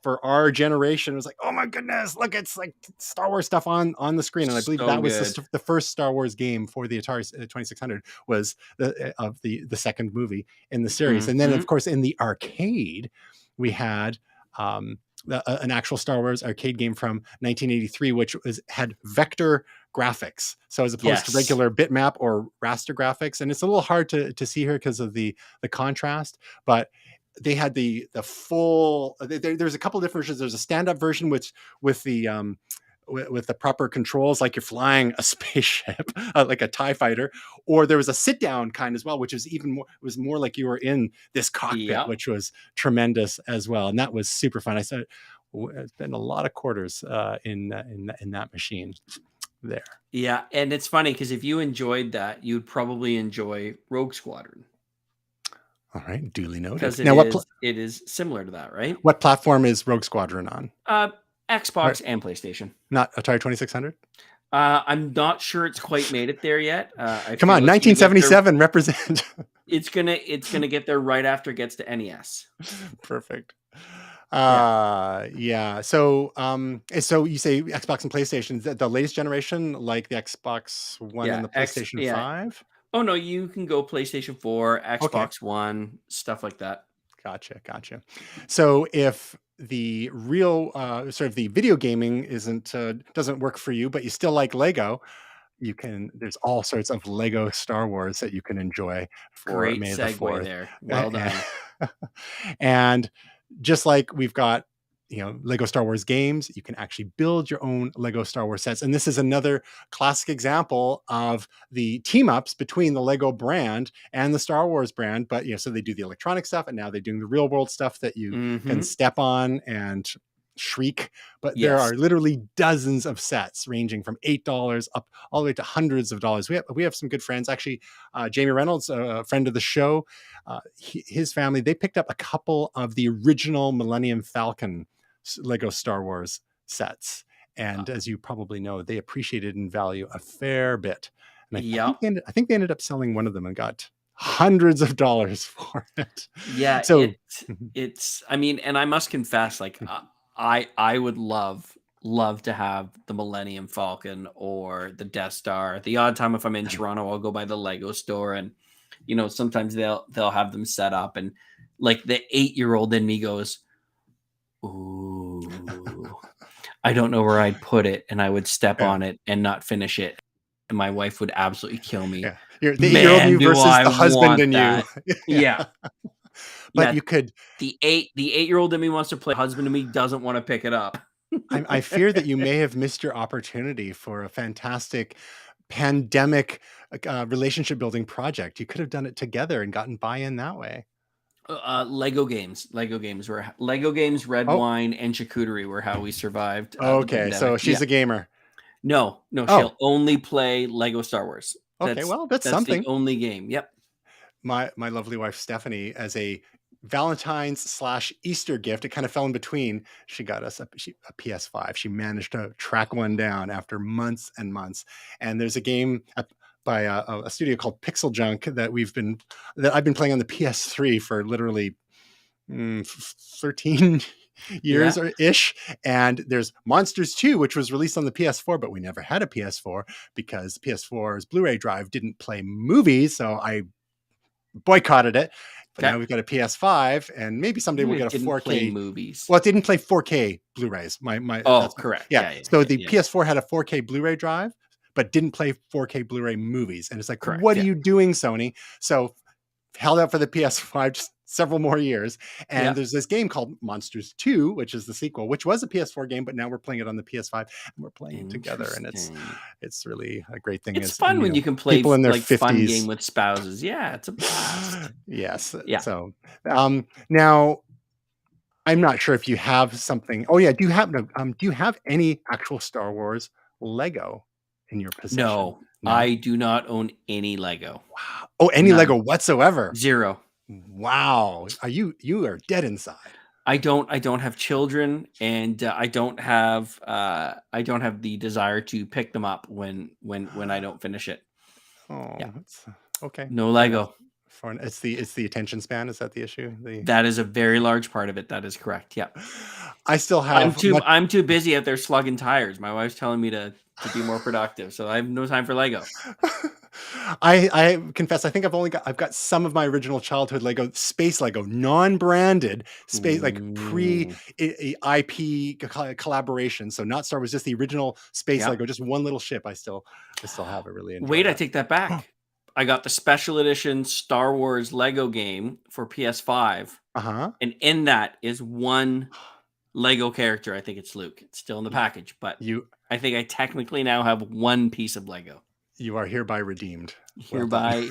for our generation, it was like, oh my goodness, look, it's like Star Wars stuff on the screen. And I believe So that was good. the first Star Wars game for the Atari 2600 was the second movie in the series. And then, Hmm. of course, in the arcade, we had um, an actual Star Wars arcade game from 1983, which had vector graphics. So as opposed to Yes. regular bitmap or raster graphics, and it's a little hard to see here because of the contrast, but they had the full. There's a couple different versions. There's a stand-up version with the with the proper controls, like you're flying a spaceship, like a TIE fighter, or there was a sit-down kind as well, which was even more. It was more like you were in this cockpit, Yep. which was tremendous as well, and that was super fun. I said, it's been a lot of quarters in that machine there. Yeah. And it's funny because if you enjoyed that, you'd probably enjoy Rogue Squadron All right, duly noted. because Now, it is similar to that, right? what platform is Rogue Squadron on? Uh, Right, Xbox and PlayStation. not Atari 2600. I'm not sure it's quite made it there yet. I Come on, feel it's gonna get there. 1977 represent. It's gonna get there right after it gets to NES. Perfect. Yeah. Yeah. So you say Xbox and PlayStation, the latest generation, like the Xbox One and Yeah. the PlayStation Yeah. 5? Oh no, you can go PlayStation 4, Okay. Xbox One, stuff like that. Gotcha. So if the real sort of the video gaming isn't doesn't work for you, but you still like Lego, there's all sorts of Lego Star Wars that you can enjoy for Great May the segue 4th. there. Well A- done. And just like we've got, Lego Star Wars games, you can actually build your own Lego Star Wars sets. And this is another classic example of the team ups between the Lego brand and the Star Wars brand. But, so they do the electronic stuff, and now they're doing the real world stuff that you can Hmm. step on and shriek. But there Yes. are literally dozens of sets ranging from $8 up all the way to hundreds of dollars. We have some good friends. Actually, Jamie Reynolds, a friend of the show, his family, they picked up a couple of the original Millennium Falcon Lego Star Wars sets. Uh, And as you probably know, they appreciated in value a fair bit. And yep. I think they ended up selling one of them and got hundreds of dollars for it. Yeah. So It's. I mean, and I must confess, like I would love to have the Millennium Falcon or the Death Star. The odd time if I'm in Toronto, I'll go by the Lego store, and sometimes they'll have them set up, and like the 8-year-old in me goes, ooh, I don't know where I'd put it, and I would step yeah, on it and not finish it, and my wife would absolutely kill me. yeah. You're the 8-year-old Man, you do versus I the husband want in you. that. Yeah. Yeah. But Yeah. you could, The 8-year-old in me wants to play. Husband in me doesn't want to pick it up. I fear that you may have missed your opportunity for a fantastic pandemic relationship building project. You could have done it together and gotten buy-in that way. Lego games red Oh, wine, and charcuterie were how we survived the okay. So pandemic. Yeah. she's a gamer. No, Oh, she'll only play Lego Star Wars. okay. Well, that's That's the something. only game. Yep. My lovely wife Stephanie, as a Valentine's/Easter gift, it kind of fell in between. She got us a PS5. She managed to track one down after months and months. And there's a game by a studio called Pixel Junk that I've been playing on the PS3 for literally 13 years or ish. And there's Monsters 2, which was released on the PS4, but we never had a PS4 because PS4's Blu-ray drive didn't play movies. So I boycotted it. But Okay. now we've got a PS5, and maybe someday we'll It get a didn't play 4K. movies. Well, it didn't play 4K Blu-rays. Oh, correct. Yeah. Yeah. So the PS4 had a 4K Blu-ray drive, but didn't play 4K Blu-ray movies. And it's like, Correct. what are you doing, Sony? So held out for the PS5 just several more years. And there's this game called Monsters 2, which is the sequel, which was a PS4 game, but now we're playing it on the PS5 and we're playing it together. And it's really a great thing. It's fun when you can play people in their like 50s. fun game with spouses. Yeah, it's a blast. Yes. Yeah. So now I'm not sure if you have something. Oh yeah, do you have any actual Star Wars Lego in your possession? No, I do not own any Lego. Wow. Oh, any Lego whatsoever? Zero. Wow. You are dead inside. I don't have children, and I don't have the desire to pick them up when I don't finish it. Oh, yeah. Okay. No Lego. It's the attention span. Is that the issue? That is a very large part of it. That is correct. Yeah. I still have. I'm too busy out there slugging tires. My wife's telling me to be more productive, so I have no time for Lego. I confess, I think I've got some of my original childhood Lego, space Lego, non-branded space, like pre-IP collaboration. So not Star Wars, just the original space Lego, just one little ship. I still have it. Really enjoy. Wait, I take that back. I got the special edition Star Wars Lego game for PS5. And in that is one Lego character. I think it's Luke. It's still in the package, but I think I technically now have one piece of Lego. You are hereby redeemed. Hereby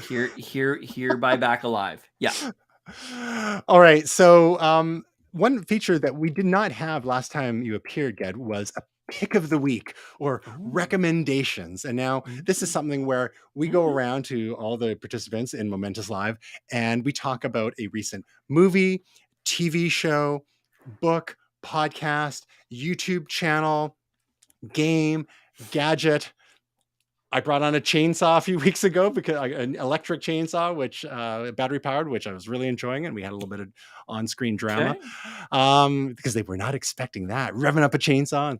back alive. Yeah. All right. So one feature that we did not have last time you appeared, Ged, was a pick of the week or recommendations. And now this is something where we go around to all the participants in Momentous Live and we talk about a recent movie, TV show, book, podcast, YouTube channel, game, gadget. I brought on a chainsaw a few weeks ago because an electric chainsaw, which battery powered, which I was really enjoying. And we had a little bit of on-screen drama because they were not expecting that. Revving up a chainsaw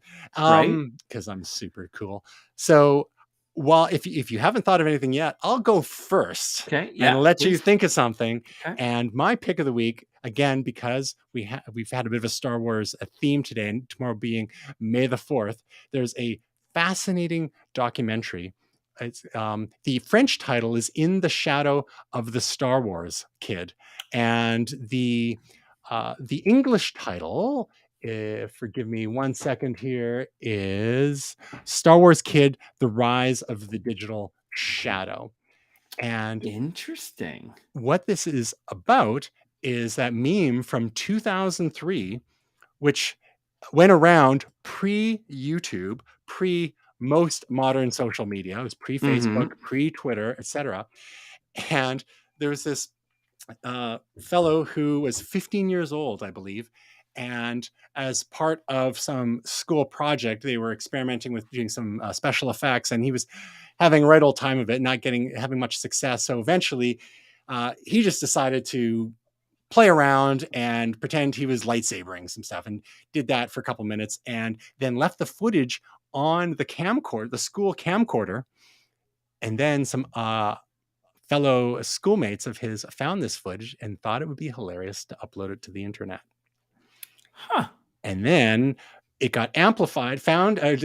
because I'm super cool. So while if you haven't thought of anything yet, I'll go first and let you think of something. And my pick of the week, again, because we've had a bit of a Star Wars theme today and tomorrow being May the 4th, there's a fascinating documentary. It's the French title is In the Shadow of the Star Wars Kid, and the English title, forgive me 1 second here, is Star Wars Kid: The Rise of the Digital Shadow. And interesting. What this is about is that meme from 2003, which went around pre-YouTube, most modern social media. It was pre-Facebook, pre-Twitter, etc. And there was this fellow who was 15 years old, I believe. And as part of some school project, they were experimenting with doing some special effects, and he was having a right old time of it, not having much success. So eventually, he just decided to play around and pretend he was lightsabering some stuff, and did that for a couple minutes, and then left the footage on the camcorder, the school camcorder. And then some fellow schoolmates of his found this footage and thought it would be hilarious to upload it to the internet. And then it got amplified,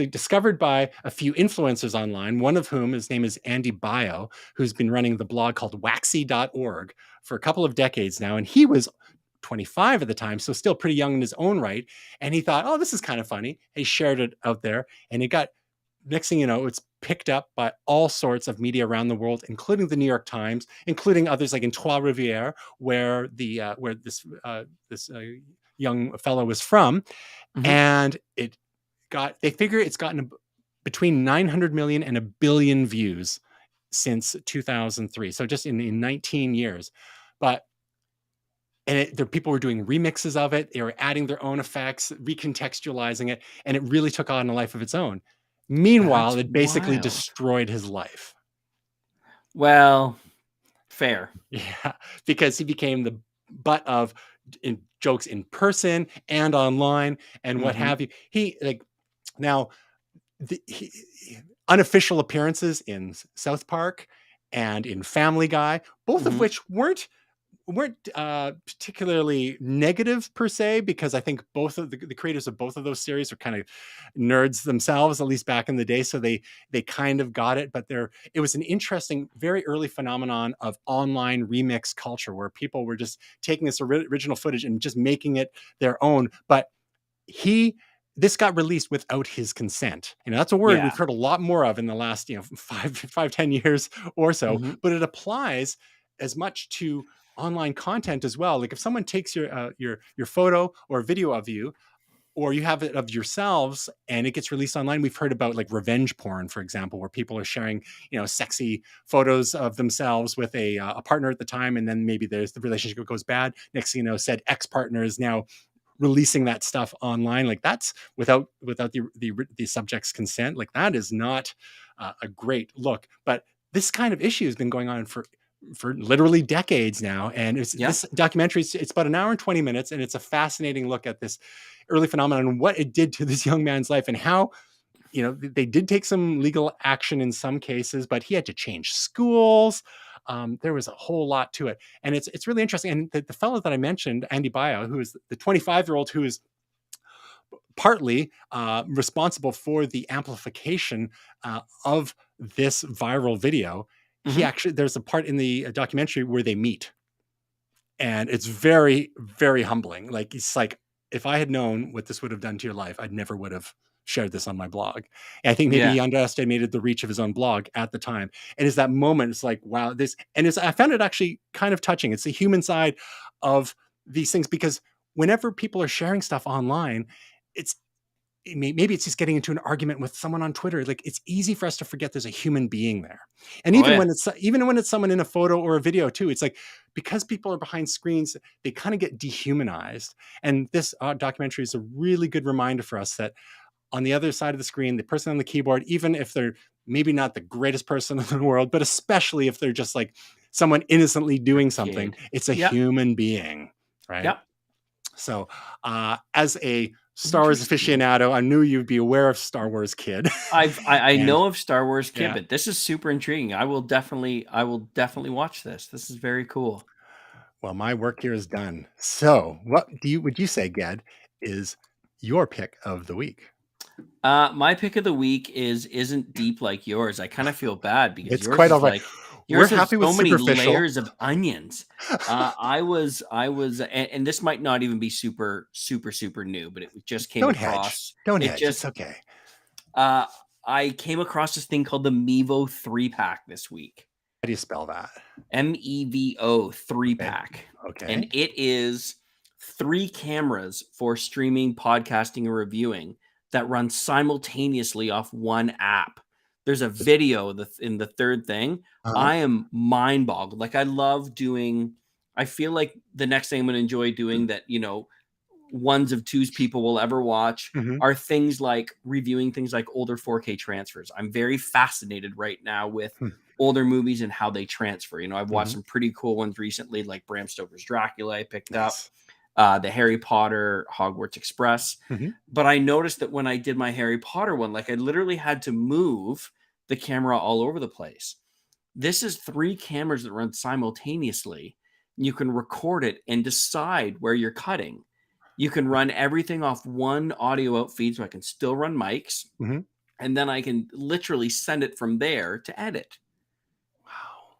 discovered by a few influencers online, one of whom, his name is Andy Bio, who's been running the blog called waxy.org for a couple of decades now. And he was 25 at the time, so still pretty young in his own right. And he thought, oh, this is kind of funny. He shared it out there, and it got, next thing you know, it's picked up by all sorts of media around the world, including the New York Times, including others like in Trois Rivières, where this young fellow was from. And they figure it's gotten between 900 million and 1 billion views since 2003. So just in 19 years. People were doing remixes of it. They were adding their own effects, recontextualizing it, and it really took on a life of its own. Meanwhile, it basically destroyed his life. Well, fair. Yeah, because he became the butt of in jokes in person and online and what Mm-hmm. have you. He like now the unofficial appearances in South Park and in Family Guy, both of Mm-hmm. which weren't particularly negative per se, because I think both of the creators of both of those series are kind of nerds themselves, at least back in the day. So they kind of got it, but it was an interesting, very early phenomenon of online remix culture where people were just taking this original footage and just making it their own. But he this got released without his consent. That's a word Yeah. we've heard a lot more of in the last 5, 10 years or so, Mm-hmm. but it applies as much to online content as well. Like if someone takes your photo or video of you, or you have it of yourselves and it gets released online. We've heard about like revenge porn, for example, where people are sharing, sexy photos of themselves with a partner at the time, and then maybe there's the relationship goes bad. Next thing you know, said ex-partner is now releasing that stuff online. Like that's without the subject's consent. Like that is not a great look. But this kind of issue has been going on for literally decades now. And Yeah. this documentary, it's about an hour and 20 minutes, and it's a fascinating look at this early phenomenon and what it did to this young man's life, and how they did take some legal action in some cases, but he had to change schools. There was a whole lot to it, and it's really interesting. And the fellow that I mentioned, Andy Baio, who is the 25-year-old who is partly responsible for the amplification of this viral video. Mm-hmm. There's a part in the documentary where they meet, and it's very, very humbling. Like it's like, if I had known what this would have done to your life, I never would have shared this on my blog. And I think maybe Yeah. he underestimated the reach of his own blog at the time. And it's that moment, it's like, wow, I found it actually kind of touching. It's the human side of these things, because whenever people are sharing stuff online, it's maybe it's just getting into an argument with someone on Twitter. Like it's easy for us to forget there's a human being there. And Oh yeah. even when it's someone in a photo or a video too, it's like, because people are behind screens, they kind of get dehumanized. And this documentary is a really good reminder for us that on the other side of the screen, the person on the keyboard, even if they're maybe not the greatest person in the world, but especially if they're just like someone innocently A doing something, kid. it's a Yep. human being, right? Yep. So, as a Star Wars Interesting. aficionado, I knew you'd be aware of Star Wars Kid. I And know of Star Wars Kid, yeah, but this is super intriguing. I will definitely watch this. This is very cool. well, my work here is done. So, what would you say, Ged, is your pick of the week? My pick of the week isn't deep like yours. I kind of feel bad because It's quite all right. We're yours has happy with so many superficial. layers of onions. And this might not even be super new, but it just came Don't hedge. across. Don't It hedge. It's just okay. uh, I came across this thing called the Mevo 3-pack this week. How do you spell that? MEVO Okay. 3-pack. And Okay. it is 3 cameras for streaming, podcasting, and reviewing that run simultaneously off one app. There's a video in the third thing. Uh-huh. I am mind boggled. Like I feel like the next thing I'm going to enjoy doing that, ones of twos people will ever watch Mhm. are things like reviewing things like older 4K transfers. I'm very fascinated right now with Hmm. older movies and how they transfer. I've watched Mhm. some pretty cool ones recently, like Bram Stoker's Dracula, I picked up, Nice. the Harry Potter Hogwarts Express. Mhm. But I noticed that when I did my Harry Potter one, like I literally had to move the camera all over the place. This is 3 cameras that run simultaneously. You can record it and decide where you're cutting. You can run everything off one audio out feed, so I can still run mics, Mhm. and then I can literally send it from there to edit. Wow.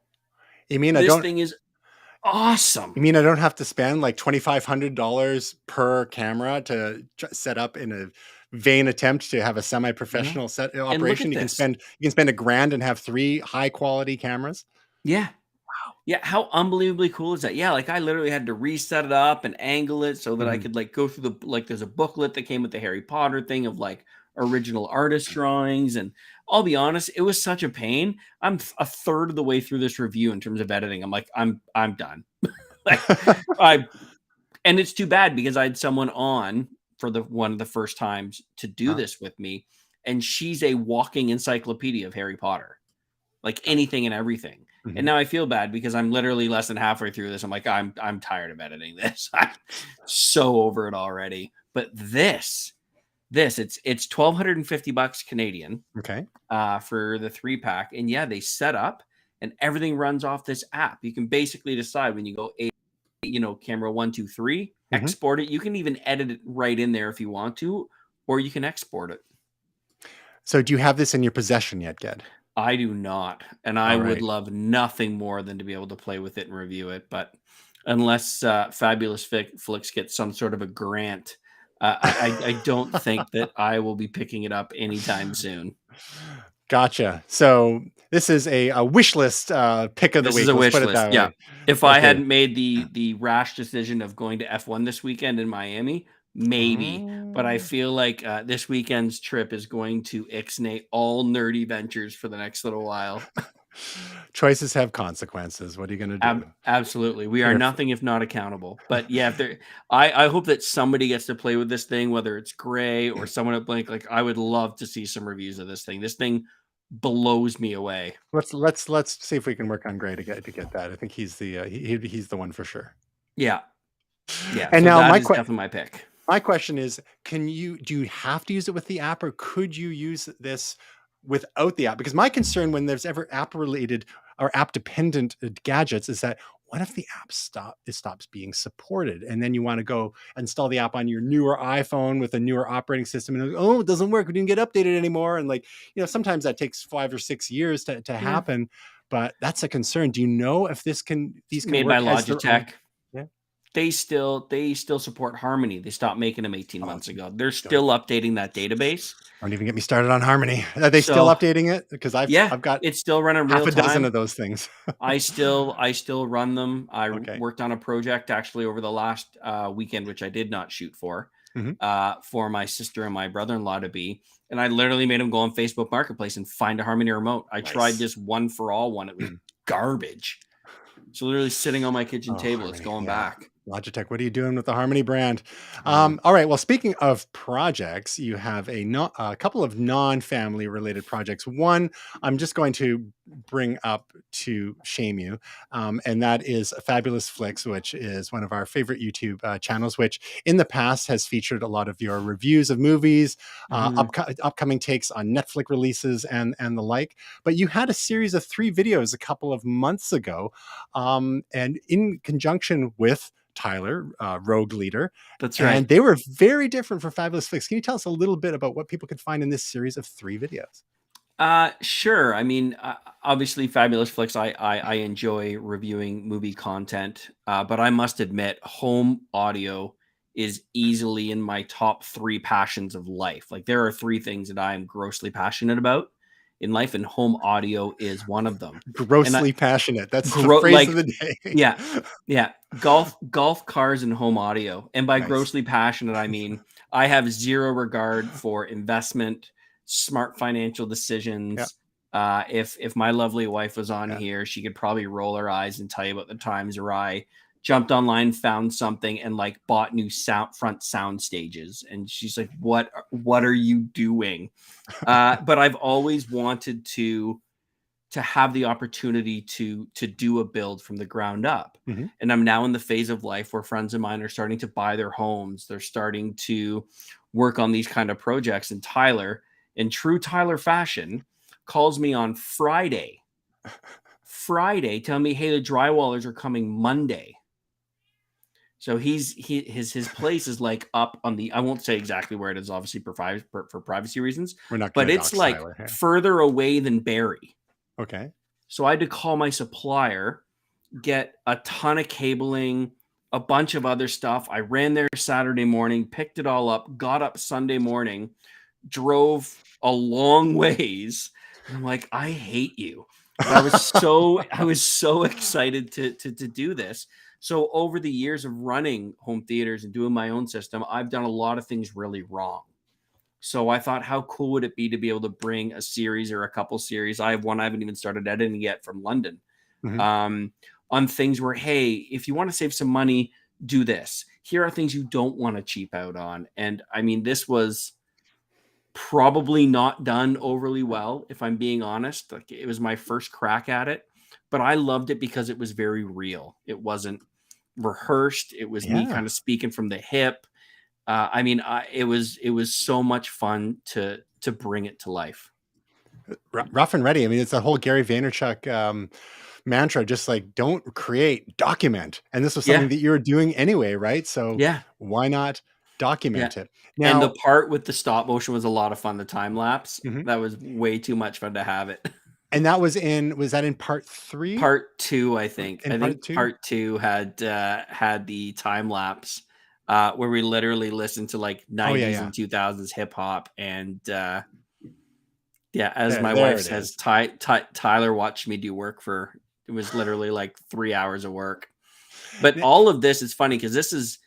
You mean I This don't thing is awesome. You mean I don't have to spend like $2,500 per camera to set up in a vain attempt to have a Yeah. semi-professional set And look operation? at this. You can spend $1,000 and have 3 high quality cameras. Yeah. Wow. Yeah, how unbelievably cool is that? Yeah, like I literally had to reset it up and angle it so that I Mhm. could like go through there's a booklet that came with the Harry Potter thing of like original artist drawings. And I'll be honest, it was such a pain. I'm a third of the way through this review in terms of editing. I'm like, I'm done. Like I and it's too bad because I had someone on for the one of the first times to do Huh? this with me, and she's a walking encyclopedia of Harry Potter, like anything and everything. And now I feel bad because I'm literally less than halfway through this. I'm like, I'm tired of editing this. I'm so over it already. But it's $1,250 Canadian Okay. for the 3-pack. And yeah, they set up and everything runs off this app. You can basically decide when you go camera 1, 2, 3, Mhm. export it. You can even edit it right in there if you want to, or you can export it. So do you have this in your possession yet, Ged? I do not, and I All would right. love nothing more than to be able to play with it and review it. But unless Fabulous Flicks gets some sort of a grant, I don't think that I will be picking it up anytime soon. Gotcha. So this is a wish list pick of the This is week. a Let's wish put it list. that Yeah. way. If I Okay. hadn't made the rash decision of going to F1 this weekend in Miami, maybe. But I Oh. feel like this weekend's trip is going to ixnay all nerdy ventures for the next little while. Choices have consequences. What are you going to do? Absolutely. We are Here. nothing if not accountable. But yeah, if there, I hope that somebody gets to play with this thing, whether it's Gray or someone at Blink. Like, I would love to see some reviews of this thing. This thing blows me away. Let's see if we can work on Gray to get that. I think he's the he's the one for sure. Yeah. Yeah. And So now that is definitely my pick. my question is, do you have to use it with the app, or could you use this without the app? Because my concern when there's ever app related or app dependent gadgets is that what if the app stops being supported, and then you want to go install the app on your newer iPhone with a newer operating system, and it doesn't work, we didn't get updated anymore, and like, sometimes that takes 5 or 6 years to Yeah. happen. But that's a concern. Do you know if these can Made by work as their own? Logitech. Yeah. They still support Harmony. They stopped making them 18 Oh, months ago. They're don't still updating that database. don't even get me started on Harmony. Are they still So updating it? Because yeah, I've got it's still running half real a dozen time. of those things. I still run them. I Okay. worked on a project actually over the last weekend, which I did not shoot Mhm. for my sister and my brother-in-law to be. And I literally made them go on Facebook Marketplace and find a Harmony remote. I tried Nice. this one for all one. It was garbage. So literally sitting on my kitchen Oh, table, it's Harmony. going Yeah. back. Logitech, what are you doing with the Harmony brand? I know. All right. Well, speaking of projects, you have a couple of non-family related projects. One, I'm just going to bring up to shame you, and that is Fabulous Flicks, which is one of our favorite YouTube channels, which in the past has featured a lot of your reviews of movies, Mhm. upcoming takes on Netflix releases, and the like. But you had a series of 3 videos a couple of months ago, and in conjunction with Tyler, Rogue Leader, That's and right. they were very different for Fabulous Flicks. Can you tell us a little bit about what people could find in this series of 3 videos? Sure. I mean, obviously, Fabulous Flicks. I enjoy reviewing movie content, but I must admit, home audio is easily in my top 3 passions of life. Like, there are 3 things that I am grossly passionate about in life, and home audio is one of them. And I Grossly passionate. That's the grow phrase of like, the day. yeah, yeah, golf cars, and home audio. And by Nice. grossly passionate, I mean I have zero regard for investment, smart financial Yeah. decisions. If my lovely wife was on Yeah. here, she could probably roll her eyes and tell you about the times where I jumped online, found something, and like bought new front sound stages. And she's like, "What are you doing?" But I've always wanted to have the opportunity to do a build from the ground up. Mhm. And I'm now in the phase of life where friends of mine are starting to buy their homes. They're starting to work on these kind of projects. And Tyler, in true Tyler fashion, calls me on Friday, telling me, "Hey, the drywallers are coming Monday." So his place is like up on the, I won't say exactly where it is, obviously for privacy reasons, We're not but gonna it's dox like Tyler here. further away than Barrie. Okay. So I had to call my supplier, get a ton of cabling, a bunch of other stuff. I ran there Saturday morning, picked it all up, got up Sunday morning, drove a long ways, and I'm like, I hate you. But I was so excited to do this. So over the years of running home theaters and doing my own system, I've done a lot of things really wrong. So I thought, how cool would it be to be able to bring a series or a couple series? I have one I haven't even started editing yet from London, Mhm. um, on things where, hey, if you want to save some money, do this. Here are things you don't want to cheap out on. And I mean, this was probably not done overly well, if I'm being honest. Like, it was my first crack at it. but I loved it because it was very real. It wasn't rehearsed. It was me Yeah. kind of speaking from the hip. I mean, it was so much fun to bring it to life. Rough and ready. I mean, it's the whole Gary Vaynerchuk mantra, just like don't create, document. And this was something Yeah, that you were doing anyway, right? So yeah, why not yeah. document it? And the Now, part with the stop motion was a lot of fun. The time lapse, mhm. that was way too much fun to have it. And that was that in part three? Part 2, I think. In I part think two? part 2 had the time lapse, where we literally listened to, like, Oh yeah, 90s yeah. and 2000s hip hop, and, yeah, as my There wife it says, is. Tyler watched me do work for it was literally, like, 3 hours of work. But N- all of this is funny because this is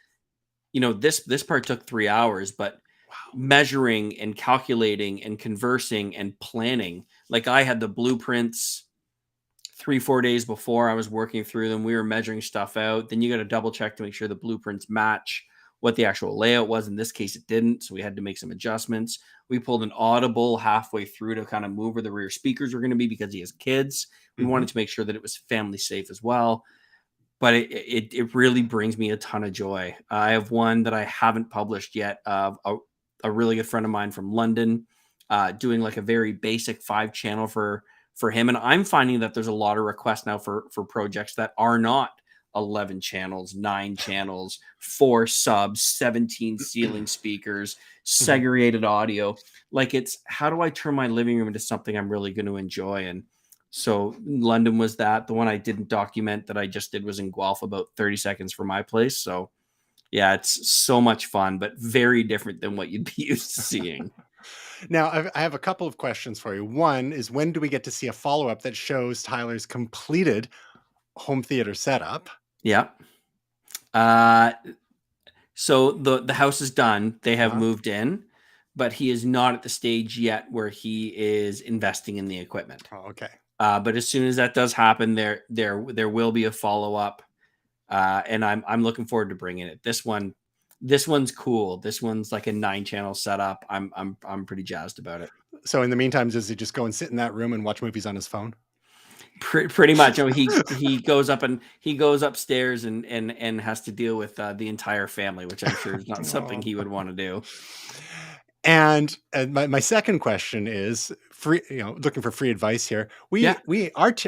this part took 3 hours, but Wow. measuring and calculating and conversing and planning, like, I had the blueprints 3, 4 days before. I was working through them. We were measuring stuff out. Then you got to double check to make sure the blueprints match what the actual layout was. In this case, it didn't. So we had to make some adjustments. We pulled an audible halfway through to kind of move where the rear speakers were going to be because he has kids. We Mhm. wanted to make sure that it was family safe as well. But it really brings me a ton of joy. I have one that I haven't published yet of a really good friend of mine from London, doing like a very basic 5 channel for him. And I'm finding that there's a lot of requests now for projects that are not 11 channels, 9 channels, 4 subs, 17 ceiling speakers, Mhm. segregated audio. Like, it's how do I turn my living room into something I'm really going to enjoy? And so London was that. The one I didn't document that I just did was in Guelph, about 30 seconds from my place. So yeah, it's so much fun, but very different than what you'd be used to seeing. Now, I have a couple of questions for you. One is, when do we get to see a follow up that shows Tyler's completed home theater setup? Yeah. Uh, so the house is done. They have Uh-huh. moved in, but he is not at the stage yet where he is investing in the equipment. Oh, okay. But as soon as that does happen, there will be a follow up, and I'm looking forward to bringing it. This one's cool. This one's like a 9 channel setup. I'm pretty jazzed about it. So in the meantime, does he just go and sit in that room and watch movies on his phone? Pretty much. You know, he goes up and he goes upstairs and has to deal with the entire family, which I'm sure is not something Oh. he would want to do. And my second question is free, looking for free advice here. Yeah.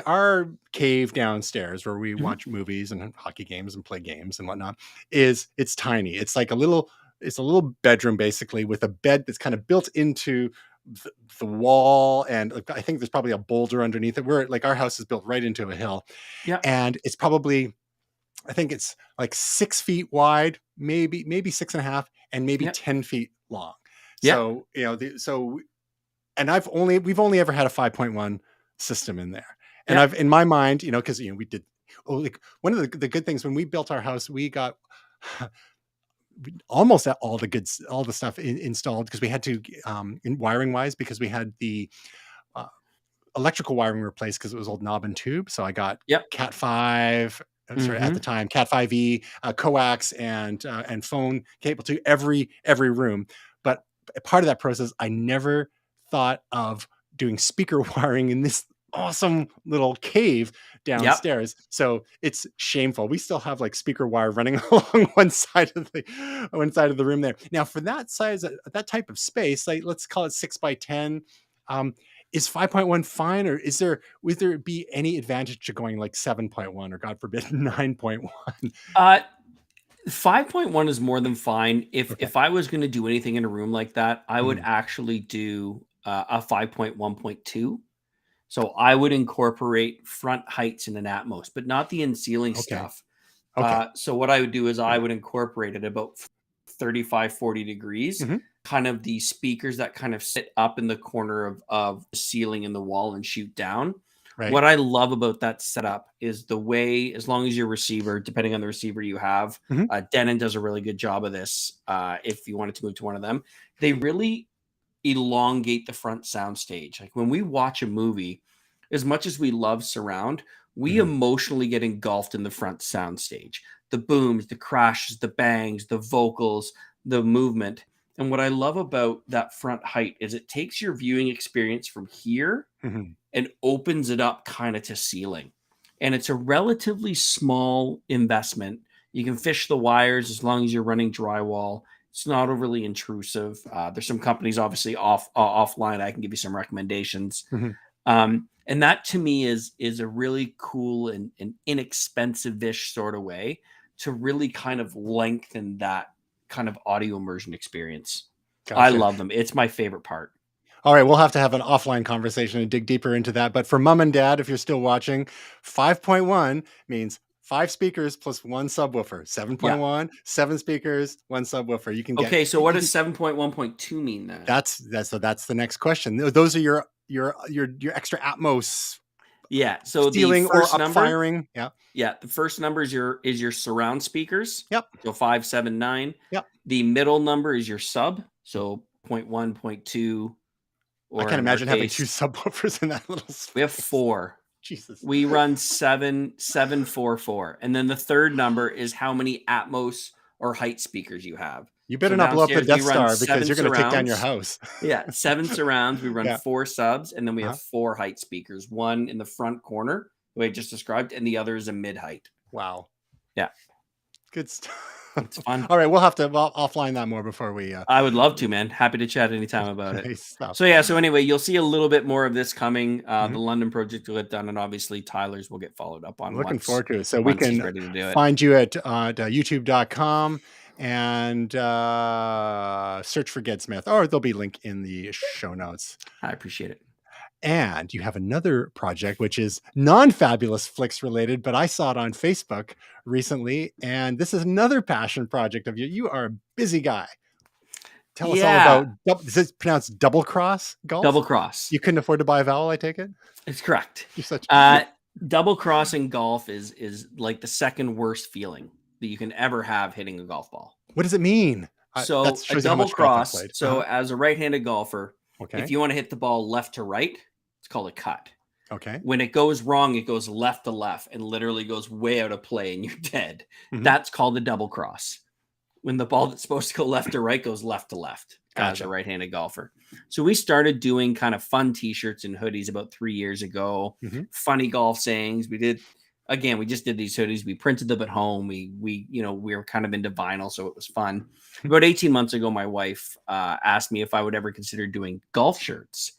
Our cave downstairs where we Mhm. watch movies and hockey games and play games and whatnot it's tiny. It's a little bedroom basically with a bed that's kind of built into the wall, and like, I think there's probably a boulder underneath it. We're like, our house is built right into a hill, Yeah. and it's probably, I think it's like 6 feet wide, maybe six and a half, and maybe Yeah. 10 feet long. Yeah. So and we've only ever had a 5.1 system in there, and Yeah. I've in my mind, because we did. Oh, like one of the good things when we built our house, we got almost all all the stuff installed, because we had to, in wiring wise, because we had the uh, electrical wiring replaced because it was old knob and tube. So I got Yep. Cat 5, sorry, at the Mhm. time, Cat 5e, coax, and phone cable to every room. But part of that process, I never thought of doing speaker wiring in this awesome little cave Yep. downstairs. So it's shameful. We still have like speaker wire running along one side of the room there. Now, for that size, that type of space, like let's call it 6 by 10. Um, is 5.1 fine, or would there be any advantage to going like 7.1, or God forbid 9.1? Uh 5.1 is more than fine. Okay. If I was going to do anything in a room like that, I would Mhm. actually do a 5.1.2. So I would incorporate front heights in an Atmos, but not the in ceiling Okay. stuff. Okay. So what I would do is I would incorporate it about 35, 40 degrees, Mhm. kind of the speakers that kind of sit up in the corner of the ceiling and the wall and shoot down. Right. What I love about that setup is the way, as long as your receiver, depending on the receiver you have, Mhm. Denon does a really good job of this. If you wanted to move to one of them, they really elongate the front sound stage. Like when we watch a movie, as much as we love surround, we Mhm. emotionally get engulfed in the front sound stage. The booms, the crashes, the bangs, the vocals, the movement. And what I love about that front height is it takes your viewing experience from here Mhm. and opens it up kind of to ceiling. and it's a relatively small investment. You can fish the wires as long as you're running drywall. It's not overly intrusive. There's some companies obviously offline. I can give you some recommendations. Mhm. And that to me is a really cool and inexpensive-ish sort of way to really kind of lengthen that kind of audio immersion experience. I Gotcha. love them. It's my favorite part. All right, we'll have to have an offline conversation and dig deeper into that. But for mom and dad, if you're still watching, 5.1 means 5 speakers plus 1 subwoofer. Yeah. 7.1, 7 speakers, 1 subwoofer. You can get Okay, so what does 7.1.2 mean then? that's the next question. Those are your extra Atmos Yeah, so the stealing or first number, upfiring. Yeah. yeah, the first number is your surround speakers, Yep. so 579. Yep. The middle number is your sub, so point 0.1, point 0.2, I or can't in our imagine having case, 2 subwoofers in that little we have space. 4. Jesus. We run 744. And then the third number is how many Atmos or height speakers you have. You better So not blow up the downstairs we Death run Star because 7 you're going to take down your surrounds. house. Yeah, 7 surrounds, we run Yeah. 4 subs, and then we have Uh-huh. 4 height speakers. One in the front corner, the way I just described, and the other is a mid height. Wow. Yeah, Good stuff. it's fun. All right, we'll have to offline that more before we I would love to, man. Happy to chat anytime about it. nice stuff. So yeah, so anyway, you'll see a little bit more of this coming. Mhm. The London project will get done, and obviously Tyler's will get followed up on Looking forward to it. So we once he's can ready to do it. find you at youtube.com and search for Get Smith, or there'll be a link in the show notes. I appreciate it. And you have another project which is non-fabulous flicks related, but I saw it on Facebook recently, and this is another passion project of you. You are a busy guy. Tell us all Yeah, about, is it pronounced double cross golf? double cross. You couldn't afford to buy a vowel, I take it? It's correct. You're such Double crossing golf is like the second worst feeling that you can ever have hitting a golf ball. What does it mean? So That a shows you how double much golf I've cross. played. So Uh-huh. as a right-handed golfer, Okay. if you want to hit the ball left to right, it's called a cut. Okay. When it goes wrong, it goes left to left and literally goes way out of play and you're dead. Mhm. That's called a double cross. When the ball that's supposed to go left to right goes left to left as Gotcha. a right-handed golfer. So we started doing kind of fun t-shirts and hoodies about 3 years ago. Mhm. Funny golf sayings. We just did these hoodies. We printed them at home. We were kind of into vinyl, so it was fun. About 18 months ago, my wife asked me if I would ever consider doing golf shirts,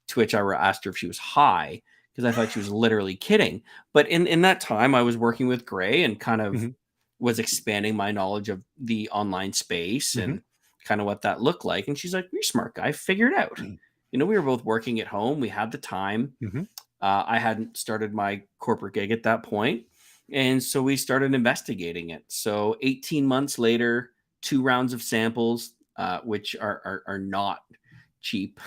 to which I asked her if she was high, because I thought she was literally kidding. But in that time, I was working with Gray and kind of Mhm. was expanding my knowledge of the online space and kind of what that looked like. And she's like, "You're a smart guy. Figure it out." We were both working at home. We had the time. Mhm. I hadn't started my corporate gig at that point. And so we started investigating it. So 18 months later, 2 rounds of samples, which are not cheap.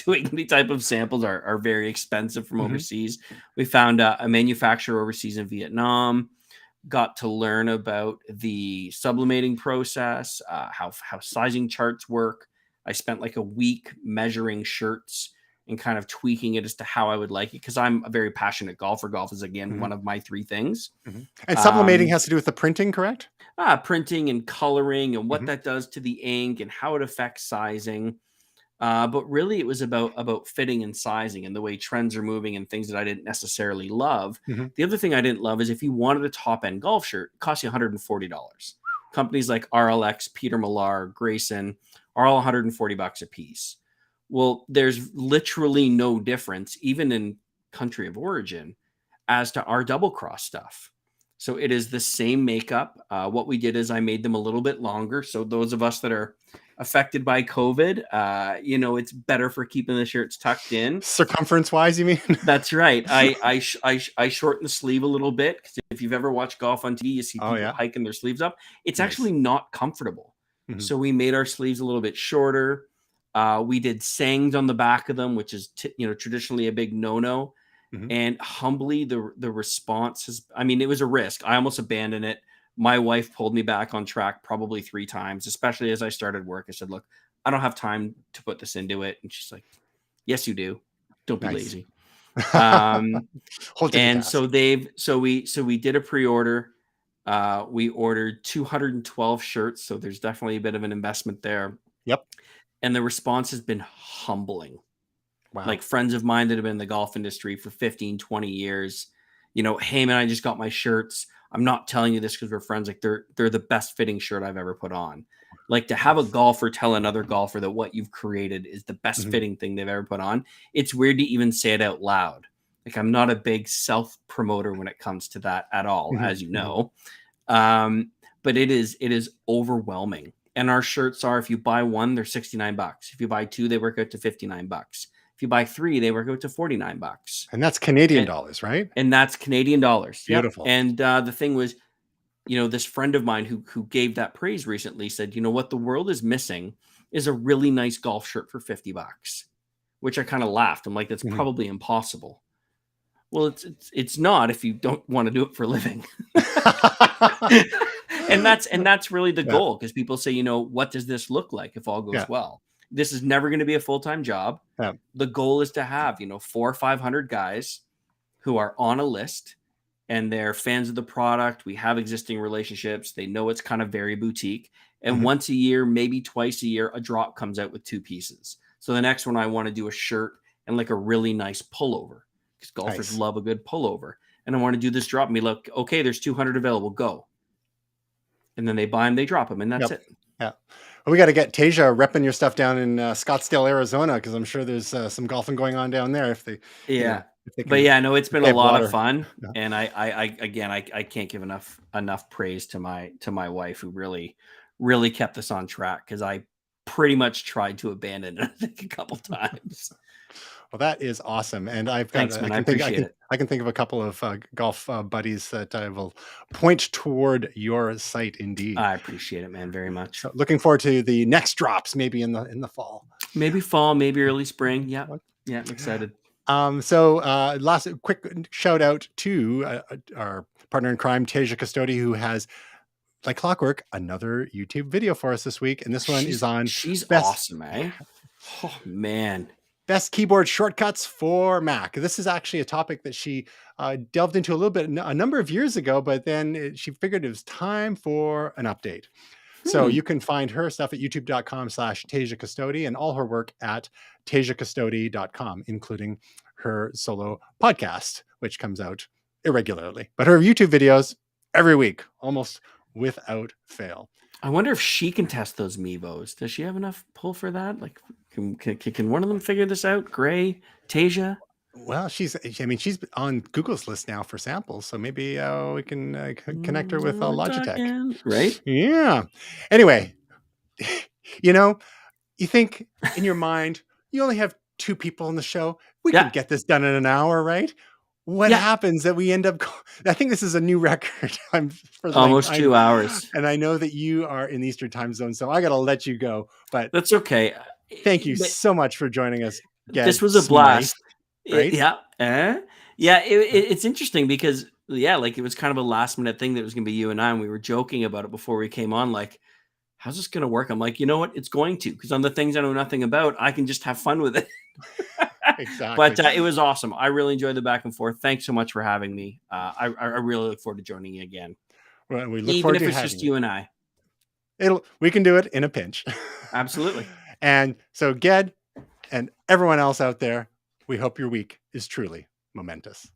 Doing any type of samples are very expensive from Mhm. overseas. We found a manufacturer overseas in Vietnam, got to learn about the sublimating process, how sizing charts work. I spent like a week measuring shirts and kind of tweaking it as to how I would like it, because I'm a very passionate golfer. Golf is, again, Mhm. one of my 3 things. Mhm. And sublimating Um, has to do with the printing, correct? Printing and coloring and what Mhm. that does to the ink and how it affects sizing. But really, it was about fitting and sizing and the way trends are moving and things that I didn't necessarily love. Mhm. The other thing I didn't love is if you wanted a top end golf shirt, it costs you $140. Companies like RLX, Peter Millar, Grayson are all $140 a piece. Well, there's literally no difference, even in country of origin, as to our double cross stuff. So it is the same makeup. What we did is I made them a little bit longer. So those of us that are affected by COVID, it's better for keeping the shirts tucked in. Circumference wise, you mean? That's right. I shorten the sleeve a little bit, because if you've ever watched golf on TV, you see Oh, people yeah. hiking their sleeves up. It's Nice. actually not comfortable. Mhm. So we made our sleeves a little bit shorter. We did sayings on the back of them, which is traditionally a big no-no. Mhm. And humbly, the response it was a risk. I almost abandoned it. My wife pulled me back on track probably 3 times, especially as I started work. I said, "Look, I don't have time to put this into it." And she's like, "Yes, you do. Don't be Nice. lazy." Um, Hold you to and task. so we did a pre-order. We ordered 212 shirts, so there's definitely a bit of an investment there. Yep. And the response has been humbling. Wow. Like friends of mine that have been in the golf industry for 15, 20 years, you know, hey man, I just got my shirts. I'm not telling you this because we're friends. Like they're the best fitting shirt I've ever put on. Like to have a Nice. golfer tell another golfer that what you've created is the best Mhm. fitting thing they've ever put on. It's weird to even say it out loud. Like I'm not a big self promoter when it comes to that at all, Mhm. as you Mhm. know. Um, but it is overwhelming. And our shirts are, if you buy one, they're $69. If you buy two, they work out to $59. If you buy three, they work out to $49. And that's Canadian And, dollars, right? and that's Canadian dollars. Yep. Beautiful. And the thing was, you know, this friend of mine who gave that praise recently said, you know what the world is missing is a really nice golf shirt for $50, which I kind of laughed. I'm like, that's Mhm. probably impossible. Well, it's not if you don't want to do it for a living. and that's really the Yeah. goal, because people say, you know, what does this look like if all goes Yeah. well? This is never going to be a full-time job. Yeah. The goal is to have, you know, 400 or 500 guys who are on a list and they're fans of the product. We have existing relationships. They know it's kind of very boutique. And Mhm. once a year, maybe twice a year, a drop comes out with 2 pieces. So the next one, I want to do a shirt and like a really nice pullover, because golfers Nice. love a good pullover. And I want to do this drop and be like, okay, there's 200 available, go. And then they buy them, they drop them, and that's Yep. it. Yeah. Well, we got to get Tasia repping your stuff down in Scottsdale, Arizona, because I'm sure there's some golfing going on down there. If they, you Yeah. know, if they But can, yeah, no, it's if been they a have lot of water. fun. Yeah. And I again, I can't give enough praise to my wife, who really kept us on track, because I pretty much tried to abandon it, I think, a couple times. Well, that is awesome, and I've got Thanks, I man. I can think appreciate it. I can think of a couple of golf buddies that I will point toward your site. Indeed. I appreciate it, man, very much. So, looking forward to the next drops, maybe in the fall. Maybe fall, maybe early spring. Yeah. Yeah, I'm excited. Last quick shout out to our partner in crime, Tasia Custodi, who has, like clockwork, another YouTube video for us this week, and this one is She's on she's best awesome, eh? Oh man. best keyboard shortcuts for Mac. This is actually a topic that she delved into a little bit a number of years ago, but then she figured it was time for an update. So Hmm. you can find her stuff at youtube.com/Tasia Custodi, and all her work at TasiaCustodi.com, including her solo podcast, which comes out irregularly. But her YouTube videos every week, almost without fail. I wonder if she can test those Mevos. Does she have enough pull for that? Like, can one of them figure this out? Gray, Tasia? Well, she's on Google's list now for samples, so maybe we can connect her with We're Logitech. talking, right? Yeah. Anyway, you know, you think in your mind, you only have two people on the show. We can Yeah, get this done in an hour, right? What yeah. happens that we end up? I think this is a new record. I'm for the length. Almost 2 hours. And I know that you are in the Eastern time zone, so I got to let you go. But That's okay. thank you But so much for joining us, this Ged was a Smythe. blast. Right? Yeah. Yeah. It's interesting because, yeah, like it was kind of a last minute thing that was going to be you and I, and we were joking about it before we came on. Like, how's this going to work? I'm like, you know what? It's going to, because on the things I know nothing about, I can just have fun with it. Exactly. But it was awesome. I really enjoyed the back and forth. Thanks so much for having me. I really look forward to joining you again, Well, we look even forward if to it's having just you. you and I. We can do it in a pinch. Absolutely. And so, Ged and everyone else out there, we hope your week is truly momentous.